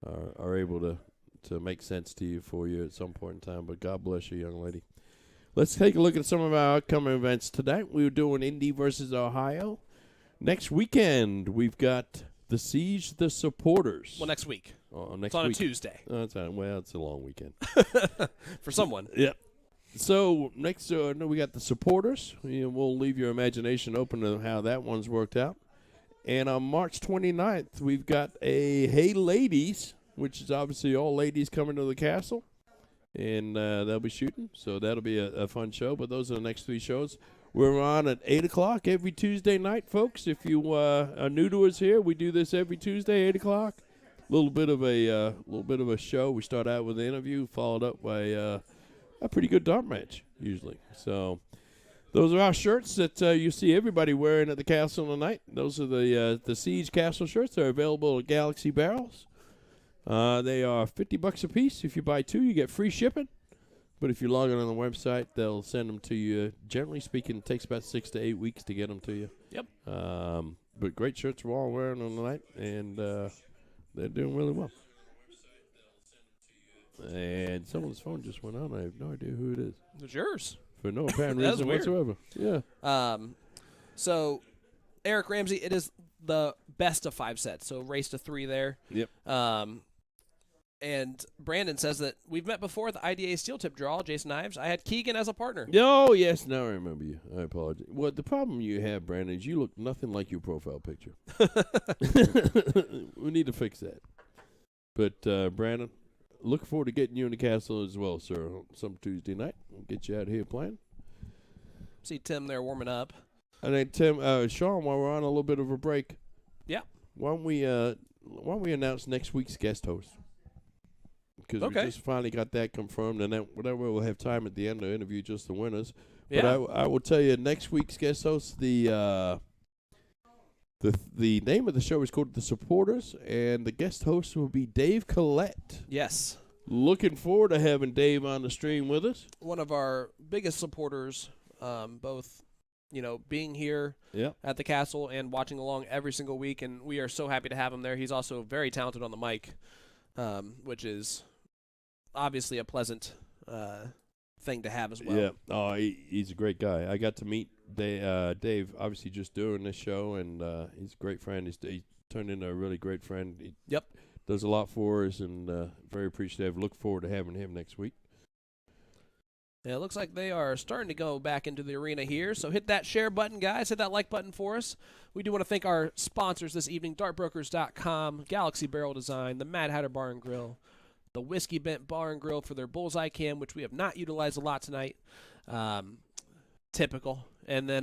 are able to make sense to you for you at some point in time. But God bless you, young lady. Let's take a look at some of our upcoming events tonight. We're doing Indy versus Ohio. Next weekend, we've got the Siege, the Supporters. Well, next week. Next it's on week. a Tuesday. It's a long weekend. For someone. Yep. So, next, we got the Supporters. We'll leave your imagination open to how that one's worked out. And on March 29th, we've got a Hey Ladies, which is obviously all ladies coming to the castle. And they'll be shooting, so that'll be a fun show. But those are the next 3 shows. We're on at 8 o'clock every Tuesday night, folks. If you are new to us here, we do this every Tuesday, 8 o'clock. A little bit of a show. We start out with an interview, followed up by a pretty good dart match, usually. So those are our shirts that you see everybody wearing at the castle tonight. Those are the Siege Castle shirts. They're available at Galaxy Barrels. They are $50 a piece. If you buy 2, you get free shipping. But if you log in on the website, they'll send them to you. Generally speaking, it takes about 6 to 8 weeks to get them to you. Yep. But great shirts we're all wearing on the night, and they're doing really well. And someone's phone just went on. I have no idea who it is. It's yours. For no apparent That was reason weird. whatsoever. Yeah. So, Eric Ramsey, it is the best of 5 sets. So, race to 3 there. Yep. And Brandon says that we've met before at the IDA Steel Tip Draw, Jason Ives. I had Keegan as a partner. Oh, yes. Now I remember you. I apologize. Well, the problem you have, Brandon, is you look nothing like your profile picture. We need to fix that. But, Brandon, look forward to getting you in the castle as well, sir, some Tuesday night. We'll get you out here playing. See Tim there warming up. And then, Sean, while we're on a little bit of a break. Yeah. Why don't we announce next week's guest host? Because we just finally got that confirmed, and then whatever we'll have time at the end to interview just the winners. But Yeah. I will tell you, next week's guest host, the name of the show is called The Supporters, and the guest host will be Dave Collette. Yes. Looking forward to having Dave on the stream with us. One of our biggest supporters, both, being here at the castle and watching along every single week, and we are so happy to have him there. He's also very talented on the mic, which is obviously a pleasant thing to have as well. Yeah. Oh, he's a great guy. I got to meet Dave, obviously just doing this show, and he's a great friend. He turned into a really great friend. Yep. does a lot for us, and very appreciative. Look forward to having him next week. Yeah, it looks like they are starting to go back into the arena here. So hit that share button, guys. Hit that like button for us. We do want to thank our sponsors this evening, dartbrokers.com, Galaxy Barrel Design, the Mad Hatter Bar and Grill, the Whiskey Bent Bar and Grill for their Bullseye Cam, which we have not utilized a lot tonight. Typical. And then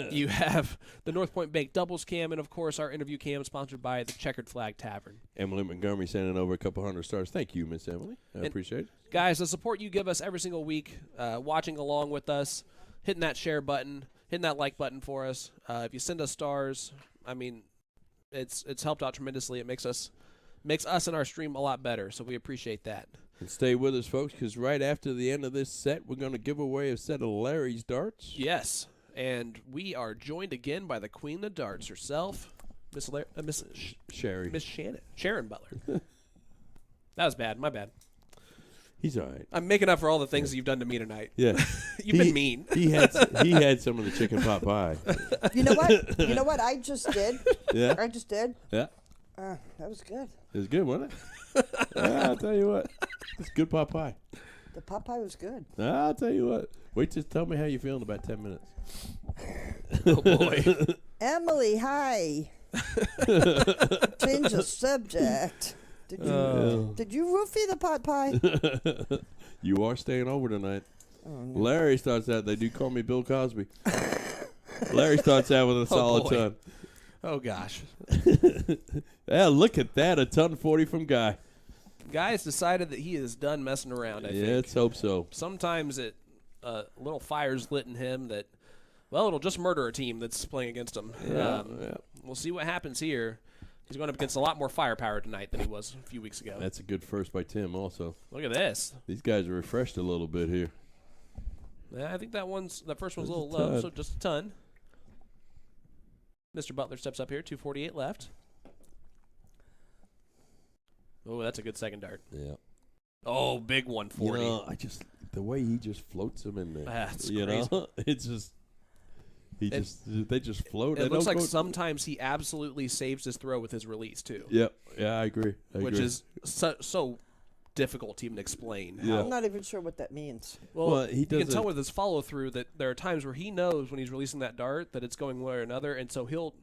you have the North Point Bank Doubles Cam, and, of course, our interview cam sponsored by the Checkered Flag Tavern. Emily Montgomery sending over a couple hundred stars. Thank you, Miss Emily. I appreciate it. Guys, the support you give us every single week, watching along with us, hitting that share button, hitting that like button for us. If you send us stars, I mean, it's helped out tremendously. It makes us and our stream a lot better, so we appreciate that. And stay with us, folks, because right after the end of this set, we're going to give away a set of Larry's darts. Yes, and we are joined again by the Queen of Darts herself, Miss Sherry. Miss Sharon Butler. That was bad. My bad. He's all right. I'm making up for all the things that you've done to me tonight. Yeah. You've been mean. He had some of the chicken pot pie. You know what? You know what I just did? Yeah. I just did. Yeah. That was good. It was good, wasn't it? I'll tell you what. It's good pot pie. The pot pie was good. I'll tell you what. Wait till tell me how you feel in about 10 minutes. Oh, boy. Emily, hi. Change the subject. Did you roofie the pot pie? You are staying over tonight. Oh, no. Larry starts out. They do call me Bill Cosby. Larry starts out with a solid boy. ton. Oh, gosh. Yeah, look at that. A ton 40 from Guy. Guy's decided that he is done messing around, I think. Let's hope so. Sometimes little fire's lit in him that, well, it'll just murder a team that's playing against him. Yeah. We'll see what happens here. He's going up against a lot more firepower tonight than he was a few weeks ago. That's a good first by Tim also. Look at this. These guys are refreshed a little bit here. Yeah, I think that first one's a little Just a low, ton. so just a ton. Mr. Butler steps up here, 248 left. Oh, that's a good second dart. Yeah. Oh, big 140. You know, the way he just floats them in there. That's you crazy. know, it's just they just float. It They looks don't like go- sometimes he absolutely saves his throw with his release, too. Yep. Yeah, I agree. Which is so difficult to even explain. Yeah. I'm not even sure what that means. Well, he you can does tell with his follow through that there are times where he knows when he's releasing that dart that it's going one way or another, and so he'll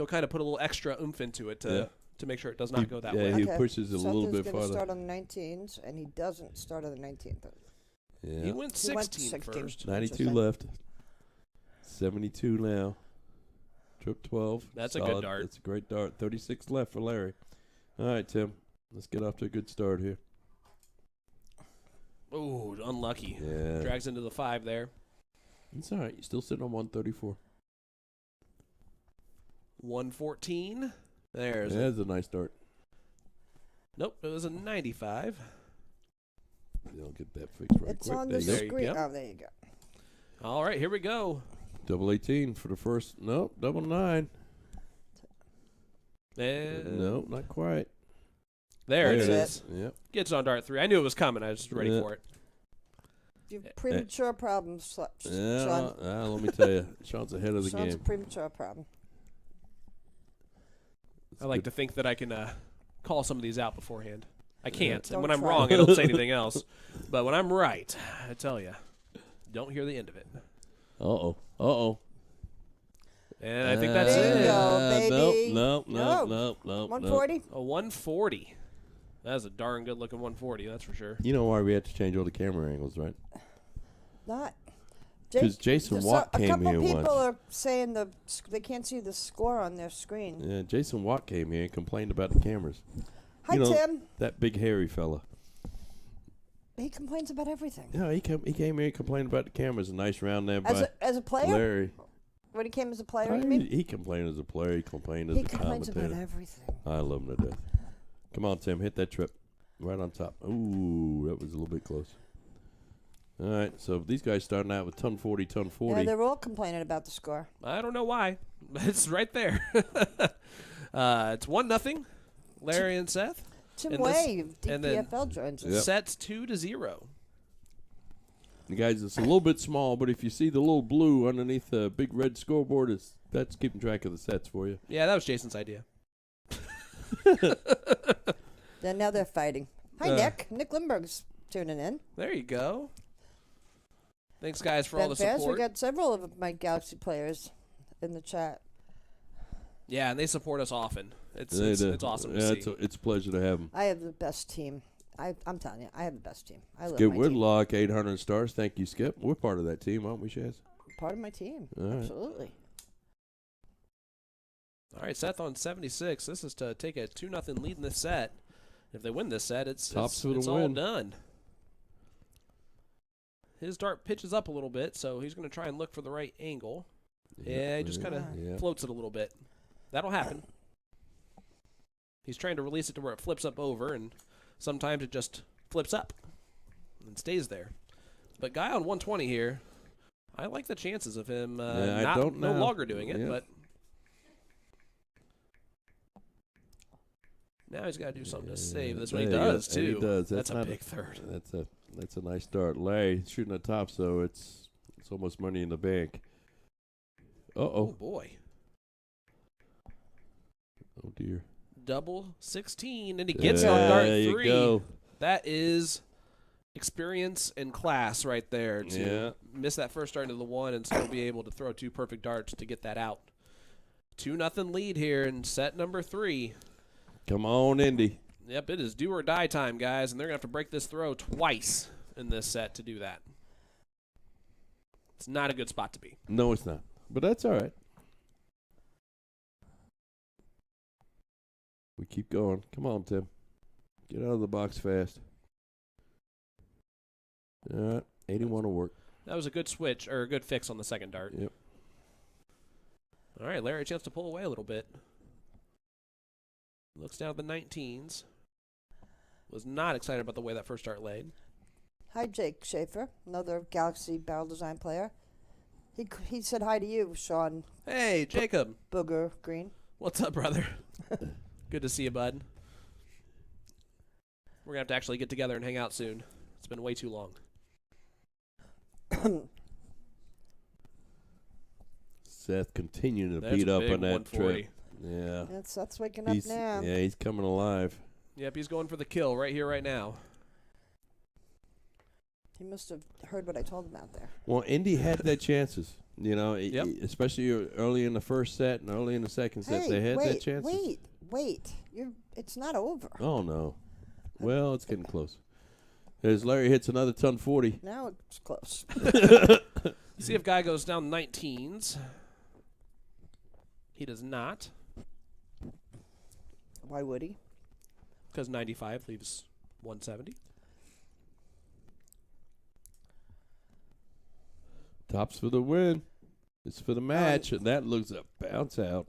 kind of put a little extra oomph into it to make sure it does not go that way. He pushes it a little bit Something's farther. start on the 19s, and he doesn't start on the 19th. Yeah. He went 16 16. first. 92 left. 72 now. Trip 12. That's a good Solid. dart. That's a great dart. 36 left for Larry. All right, Tim. Let's get off to a good start here. Ooh, unlucky. Yeah. Drags into the 5 there. It's all right. You're still sitting on 134. 114. There's Yeah, that's a nice dart. Nope, it was a 95. They'll get that fixed right It's quick. on There the you go. There you screen. go. Oh, there you go. All right, here we go. Double 18 for the first. Nope, double 9. And No, not quite. there it That's is. Yep. Gets on dart 3. I knew it was coming. I was just ready Yeah. for it. You have premature problems, Yeah, Sean. let me tell you. Sean's ahead of the Sean's a game. premature problem. I like to think that I can call some of these out beforehand. I can't. Don't And when I'm try. wrong, I don't say anything else. But when I'm right, I tell you, don't hear the end of it. Uh-oh. And I think that's Bingo, it. baby. Nope. 140? A 140. That's a darn good looking 140, that's for sure. You know why we had to change all the camera angles, right? Not. 'Cause Jason Watt came A couple here people once. are saying they can't see the score on their screen. Yeah, Jason Watt came here and complained about the cameras. Hi, You know, Tim. That big hairy fella. He complains about everything. Yeah, he came here and complained about the cameras. A nice round there As a player? Larry. When he came as a player, you mean? He complained as a player. He complained as He a complains commentator. about everything. I love him to death. Come on, Tim. Hit that trip. Right on top. Ooh, that was a little bit close. All right, so these guys starting out with ton 40. Yeah, they're all complaining about the score. I don't know why. It's right there. It's 1-0. Larry and Seth. Tim And this- Wave, and then- DPFL joins us. Yep. Sets 2-0. You guys, it's a little bit small, but if you see the little blue underneath the big red scoreboard, that's keeping track of the sets for you. Yeah, that was Jason's idea. Then now they're fighting. Hi, Nick. Nick Lindbergh's tuning in. There you go. Thanks, guys, for all Ben the Fast, we support. got several of my Galaxy players in the chat. Yeah, and they support us often. It's They it's, do. it's awesome to Yeah, see. it's a pleasure to have them. I have the best team. I'm telling you, I have the best team. I love Skip my team. Whitlock, 800 stars. Thank you, Skip. We're part of that team, aren't we, Shaz? Part of my team. All right. Absolutely. All right, Seth on 76. This is to take a 2-0 lead in this set. If they win this set, it's Tops for the all win. done. His dart pitches up a little bit, so he's going to try and look for the right angle. Yeah, he just kind of floats it a little bit. That'll happen. He's trying to release it to where it flips up over, and sometimes it just flips up and stays there. But guy on 120 here, I like the chances of him no longer doing it, but now he's got to do something to save this one. He does, too. And he does. That's a big third. That's a nice start. Larry shooting the top, so it's almost money in the bank. Oh, Oh boy. dear. Double 16, and he gets it on dart There you 3. go. That is experience and class right there to miss that first dart into the 1 and still be able to throw 2 perfect darts to get that out. 2-0 lead here in set number 3. Come on, Indy. Yep, it is do or die time, guys, and they're going to have to break this throw twice in this set to do that. It's not a good spot to be. No, it's not. But that's all right. We keep going. Come on, Tim. Get out of the box fast. All right. 81 will work. That was a good switch, or a good fix on the second dart. Yep. All right, Larry, a chance to pull away a little bit. Looks down at the 19s. Was not excited about the way that first dart laid. Hi, Jake Schaefer, another Galaxy barrel design player. He said hi to you, Sean Hey, Jacob. Booger Green. What's up, brother? Good to see you, bud. We're going to have to actually get together and hang out soon. It's been way too long. Seth continuing to That's beat a up big on that 140. trip. Yeah. That's waking up now. Yeah, he's coming alive. Yep, he's going for the kill right here, right now. He must have heard what I told him out there. Well, Indy had their chances. You know, especially early in the first set and early in the second set. Hey, They had their wait, chances. wait. It's not over. Oh, no. Well, it's getting close. As Larry hits another ton 40. Now it's close. See if guy goes down 19s. He does not, Why would he? because 95 leaves 170. Tops for the win. It's for the match, and that looks a bounce out.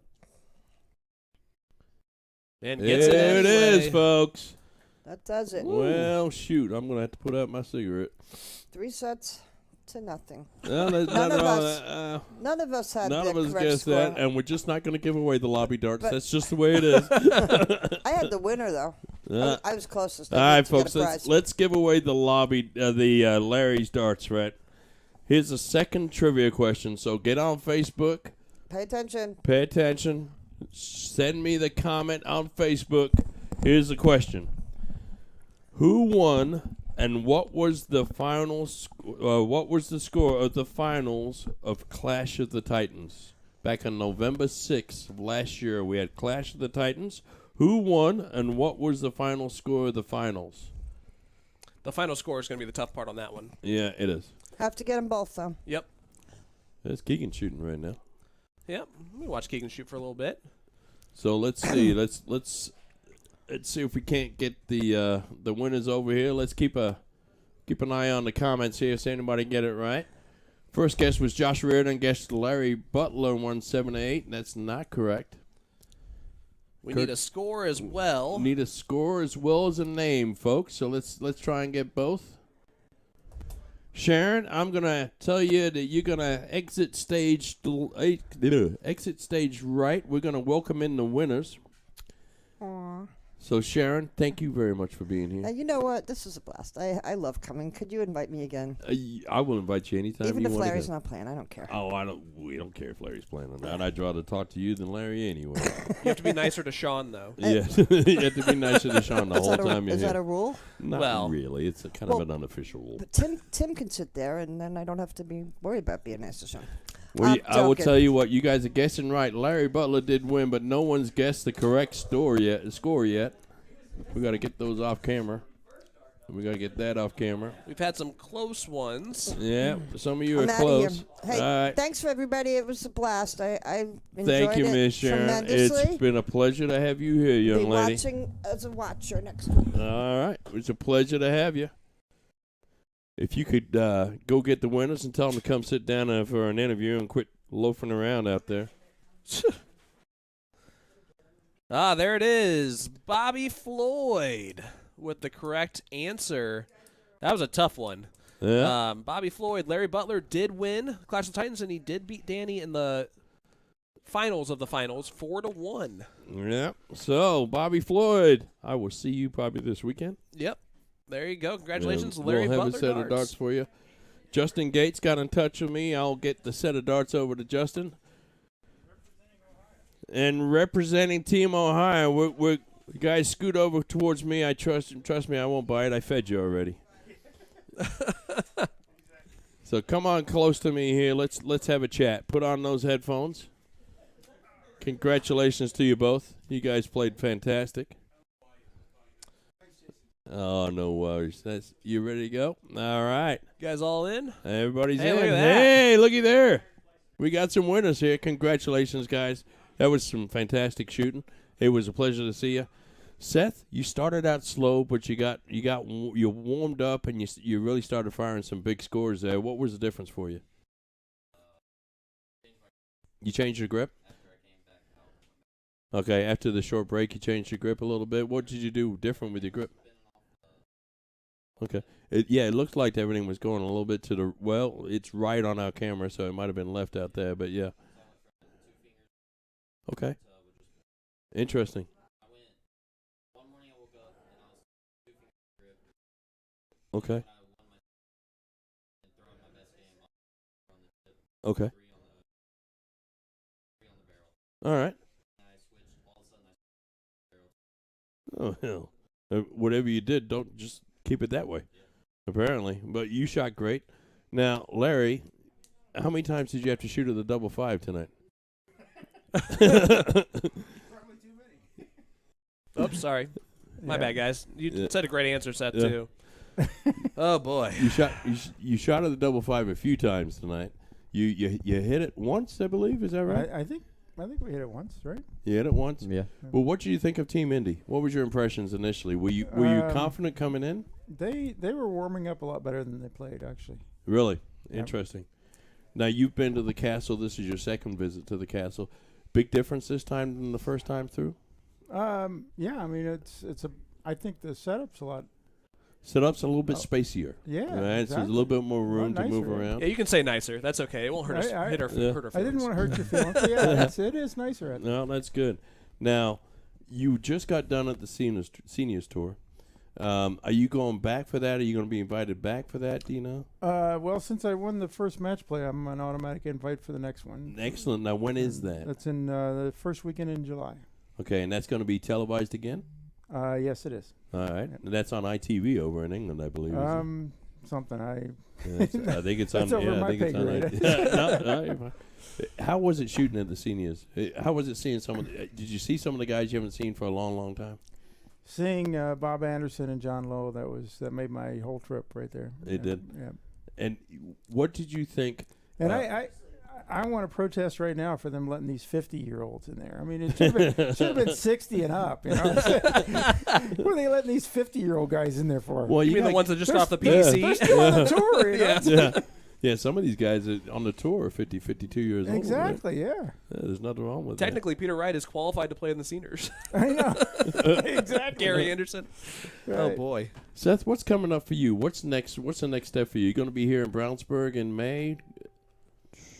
And gets it There it anyway. is, folks. That does it. Well, shoot. I'm going to have to put out my cigarette. 3 sets to nothing. Well, there's None nothing of wrong us- with that. None of us had None the of us correct guessed score. that, and we're just not going to give away the lobby darts. But- That's just the way it is. I had the winner though. I was closest. All right, folks. Let's give away the lobby, Larry's darts, right? Here's the second trivia question. So get on Facebook. Pay attention. Pay attention. Send me the comment on Facebook. Here's the question: who won, and what was the final? What was the score of the finals of Clash of the Titans back on November 6th of last year? We had Clash of the Titans. Who won, and what was the final score of the finals? The final score is going to be the tough part on that one. Yeah, it is. Have to get them both though. Yep. There's Keegan shooting right now. Yep. Let me watch Keegan shoot for a little bit. So let's see. let's see if we can't get the winners over here. Let's keep an eye on the comments here. See anybody get it right. First guess was Josh Reardon. Guessed Larry Butler 178. That's not correct. We need a score as well. Need a score as well as a name, folks. So let's try and get both. Sharon, I'm gonna tell you that you're gonna exit stage right. We're gonna welcome in the winners. Aww. So Sharon, thank you very much for being here. You know what? This was a blast. I love coming. Could you invite me again? I will invite you anytime. Even you if want to Larry's come. not playing, I don't care. Oh, we don't care if Larry's playing or not. I'd rather talk to you than Larry anyway. You have to be nicer to Sean, though. Yeah, you have to be nicer to Sean the whole time you're Is here. that a rule? Not Well- really. It's a kind of an unofficial rule. But Tim can sit there, and then I don't have to be worried about being nice to Sean. Well, I'm I will joking. tell you what. You guys are guessing right. Larry Butler did win, but no one's guessed the correct score yet. We got to get those off camera. We got to get that off camera. We've had some close ones. Yeah, some of you I'm are outta here. close. Hey, All right. thanks for everybody. It was a blast. I enjoyed Thank you, it Miss Sharon. tremendously. It's been a pleasure to have you here, young Be lady. watching as a watcher next week. All right. It's a pleasure to have you. If you could go get the winners and tell them to come sit down for an interview and quit loafing around out there. There it is. Bobby Floyd with the correct answer. That was a tough one. Yeah. Bobby Floyd, Larry Butler did win Clash of Titans, and he did beat Danny in the finals of the finals, 4-1. Yeah. So, Bobby Floyd, I will see you probably this weekend. Yep. There you go. Congratulations, Yeah, Larry we'll have Butler. a set of darts for you. Justin Gates got in touch with me. I'll get the set of darts over to Justin. And representing Team Ohio, we're guys, scoot over towards me. I trust me, I won't buy it. I fed you already. So come on close to me here. Let's have a chat. Put on those headphones. Congratulations to you both. You guys played fantastic. Oh, no worries. You ready to go? All right. You guys all in? Everybody's Hey, in. look at that. Hey, looky there. We got some winners here. Congratulations, guys. That was some fantastic shooting. It was a pleasure to see you. Seth, you started out slow, but you warmed up and you really started firing some big scores there. What was the difference for you? You changed your grip? Okay, after the short break, you changed your grip a little bit. What did you do different with your grip? Okay. It looked like everything was going a little bit to the, well, it's right on our camera, so it might have been left out there, but yeah. Okay. Interesting. Okay. Okay. All right. Oh, hell. Whatever you did, don't just keep it that way. Apparently. But you shot great. Now, Larry, how many times did you have to shoot at the double five tonight? Oops, sorry. My bad, guys. You said a great answer, Seth, Yeah. too. Oh, boy. You shot at the double five a few times tonight. You hit it once, I believe. Is that right? I think we hit it once, right? You hit it once. Yeah. Well, what did you think of Team Indy? What was your impressions initially? Were you confident coming in? They were warming up a lot better than they played, actually. Really Yep. interesting. Now you've been to the castle. This is your second visit to the castle. Big difference this time than the first time through. Yeah, I mean I think the setup's a lot. Setup's a little bit spacier. Yeah, Right? So there's a exactly. little bit more room to nicer, move yeah. around. Yeah, you can say nicer. That's okay. It won't hurt us. I- Hurt our Yeah. feelings. I didn't want to hurt your feelings. But yeah, it is nicer. At No, that's good. Now, you just got done at the seniors tour. Are you going back for that? Are you going to be invited back for that? Do you know? well, since I won the first match play, I'm an automatic invite for the next one. Excellent. Now, when is that? That's in the first weekend in July. Okay, and that's going to be televised again? Yes, it is. All right. And that's on ITV over in England, I believe. isn't Something I. it? Yeah, I think it's on. That's over yeah, I my think it's pay on. grade. No, you're fine. How was it shooting at the seniors? How was it seeing some of the, did you see some of the guys you haven't seen for a long, long time? Seeing Bob Anderson and John Lowe, that made my whole trip right there. It did? Yeah. And what did you think? And I want to protest right now for them letting these 50-year-olds in there. I mean, it should have been 60 and up. You know, what are they letting these 50-year-old guys in there for? Well, You mean the got- ones that just got off the They're PC? still on the tour. You know? Yeah. Yeah, some of these guys are on the tour are 50, 52 years old. Right? Exactly. Yeah. Yeah, there's nothing wrong with Technically, Peter Wright is qualified to play in the seniors. I know. Exactly. Gary Anderson. Oh, Right. boy. that. Seth, what's coming up for you? What's next? What's the next step for you? You going to be here in Brownsburg in May?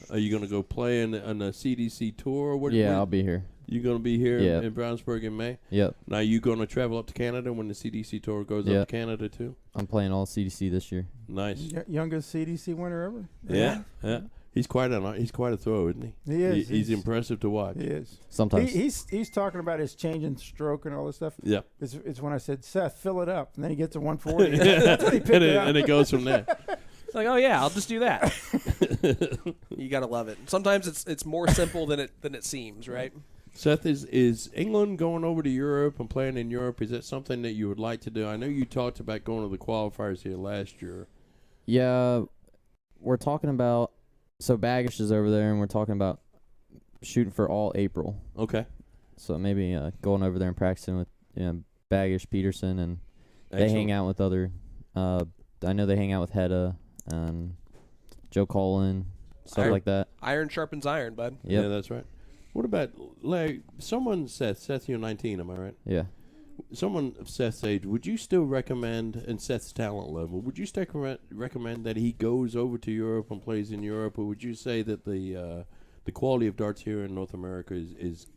Are you going to go play on a CDC tour? What, Yeah, what- I'll be here. You going to be here Yeah. in Brownsburg in May? Yep. Now, you going to travel up to Canada when the CDC tour goes Yeah. up to Canada, too? I'm playing all CDC this year. Nice. Youngest CDC winner ever. Yeah. He's quite a throw, isn't he? He is. He's impressive to watch. He is. Sometimes. He's talking about his change in stroke and all this stuff. Yeah. It's when I said, Seth, fill it up. And then he gets to 140. That's when he picked it up. And it goes from there. It's like, oh yeah, I'll just do that. You gotta love it. Sometimes it's more simple than it seems, right? Seth, is England going over to Europe and playing in Europe? Is that something that you would like to do? I know you talked about going to the qualifiers here last year. Yeah, we're talking about. So Baggish is over there, and we're talking about shooting for all April. Okay. So maybe going over there and practicing with Baggish, Peterson, and they Excellent. hang out with other. I know they hang out with Hedda and Joe Colin, stuff Iron- like that. Iron sharpens iron, bud. Yep. Yeah, that's right. What about Larry? Someone, Seth, you're 19, am I right? Yeah. Someone of Seth's age, would you still recommend, and Seth's talent level, would you still recommend that he goes over to Europe and plays in Europe, or would you say that the quality of darts here in North America is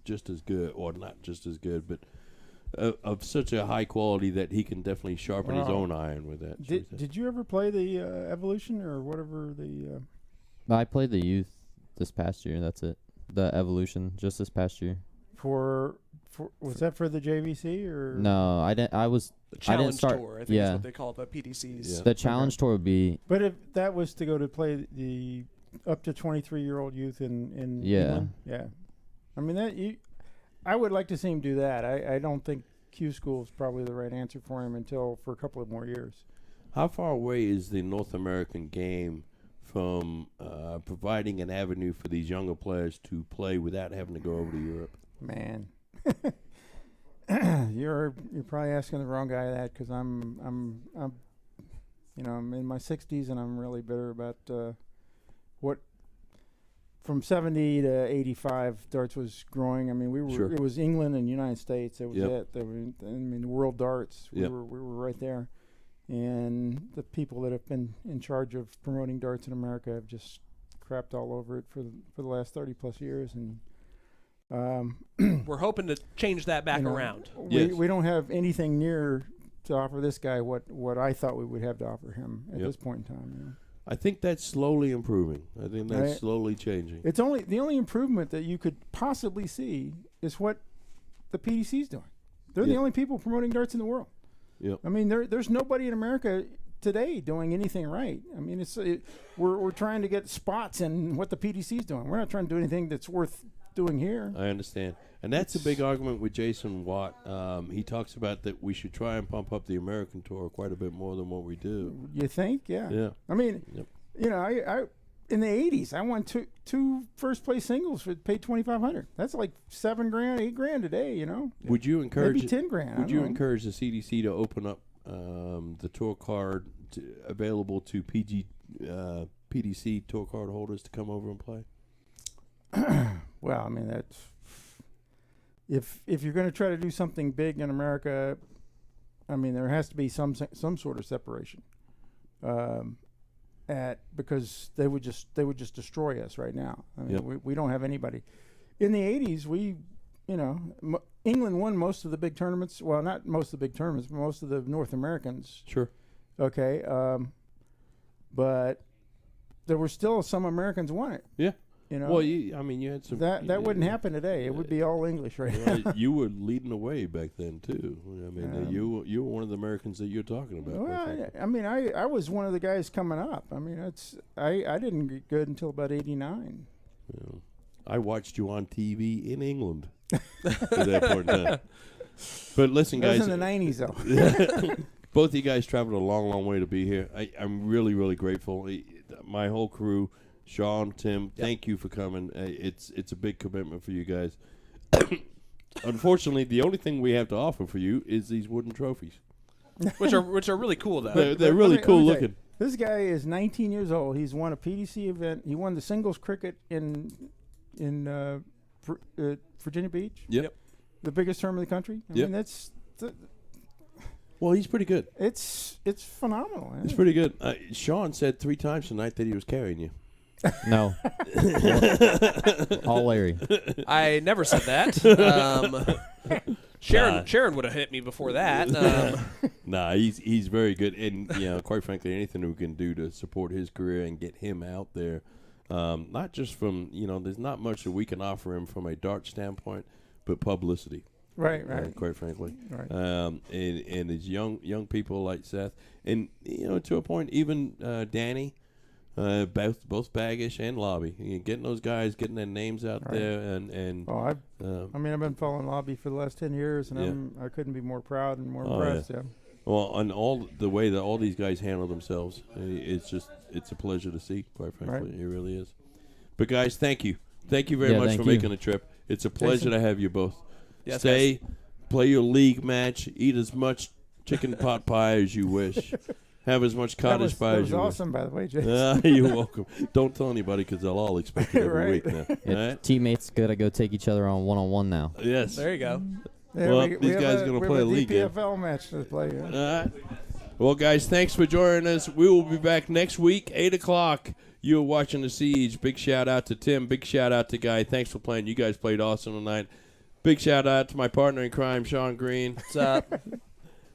just as good, or not just as good, but of such a high quality that he can definitely sharpen his own iron with that? Did you ever play the Evolution or whatever the? I played the youth this past year. That's it. The Evolution just this past year. Was that for the JVC or? No, I didn't. I was. The I challenge didn't start. tour, I think yeah. is what they call it, the PDCs. Yeah. The challenge tour would be. But if that was to go to play the up to 23-year-old youth in Yeah. England, yeah. I mean I would like to see him do that. I don't think Q School is probably the right answer for him for a couple of more years. How far away is the North American game from providing an avenue for these younger players to play without having to go over to Europe? Man, you're probably asking the wrong guy that because I'm in my 60s and I'm really bitter about what from 70 to 85 darts was growing. I mean, Sure. it was England and United States. It was Yep. it. The world darts. Yep. We were right there, and the people that have been in charge of promoting darts in America have just crapped all over it for the last 30 plus years and. We're hoping to change that back You know, around. Yes. We don't have anything near to offer this guy what I thought we would have to offer him at Yep. this point in time. You know? I think that's slowly improving. I think that's Right. slowly changing. It's the only improvement that you could possibly see is what the PDC's doing. They're the Yeah. only people promoting darts in the world. Yep. I mean, there's nobody in America today doing anything right. I mean, we're trying to get spots in what the PDC's doing. We're not trying to do anything that's worth doing here. I understand. And that's a big argument with Jason Watt. He talks about that we should try and pump up the American tour quite a bit more than what we do. You think? Yeah. Yeah. I mean, Yep. I in the 80s, I won two first place singles for paid $2,500. That's like $7,000, $8,000 today. You know, Would you encourage maybe $10,000. I Would don't you know. encourage the CDC to open up the tour card available to PDC tour card holders to come over and play? Well, I mean that's if you're going to try to do something big in America, I mean there has to be some sort of separation. Because they would just destroy us right now. I mean, Yep. we don't have anybody. In the 80s, England won most of the big tournaments. Well, not most of the big tournaments, but most of the North Americans. Sure. Okay, but there were still some Americans won it. Yeah. You know, Well, you had some. that wouldn't happen today. It would be all English right now. Well, you were leading the way back then too. I mean, you were one of the Americans that you're talking about. Well, I mean, I was one of the guys coming up. I mean, I didn't get good until about 89. Yeah. I watched you on TV in England at that point in time. But listen, That was guys. in the 90s, though. Both of you guys traveled a long, long way to be here. I'm really, really grateful. My whole crew, Sean, Tim, thank you for coming. It's a big commitment for you guys. Unfortunately, the only thing we have to offer for you is these wooden trophies. which are really cool though. They're really cool let me tell you, looking. This guy is 19 years old. He's won a PDC event. He won the singles cricket in Virginia Beach. Yep. The biggest tournament in the country. I Yep. mean, Well, he's pretty good. it's phenomenal. It's pretty good. Sean said 3 times tonight that he was carrying you. No. All Larry. I never said that. Sharon would have hit me before that. Nah, he's very good, and quite frankly, anything we can do to support his career and get him out there, not just from there's not much that we can offer him from a dart standpoint, but publicity. Right. Quite frankly, Right. and it's young people like Seth, and to a point, even Danny. Both Baggish and Lobby, getting those guys, getting their names out Right. there, and Well, I've been following Lobby for the last 10 years, and I couldn't be more proud and more impressed. Yeah. well, on all the way that all these guys handle themselves, it's a pleasure to see. Quite frankly, Right. it really is. But guys, thank you very much thank for you. making the trip. It's a pleasure to have you both. Yes, Stay, play your league match, eat as much chicken pot pie as you wish. Have as much cottage pie That as was you awesome, by the way, Jason. wish. You're welcome. Don't tell anybody because they'll all expect it every Right. week now. All right? Teammates gotta go take each other on one-on-one now. Yes. there you go. Yeah, Well, we these have guys a- gonna we play have a league game. DPFL match to play. Yeah. All right. Well, guys, thanks for joining us. We will be back next week, 8 o'clock. You're watching The Siege. Big shout out to Tim. Big shout out to Guy. Thanks for playing. You guys played awesome tonight. Big shout out to my partner in crime, Sean Green. What's up?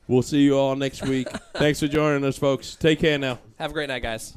We'll see you all next week. Thanks for joining us, folks. Take care now. Have a great night, guys.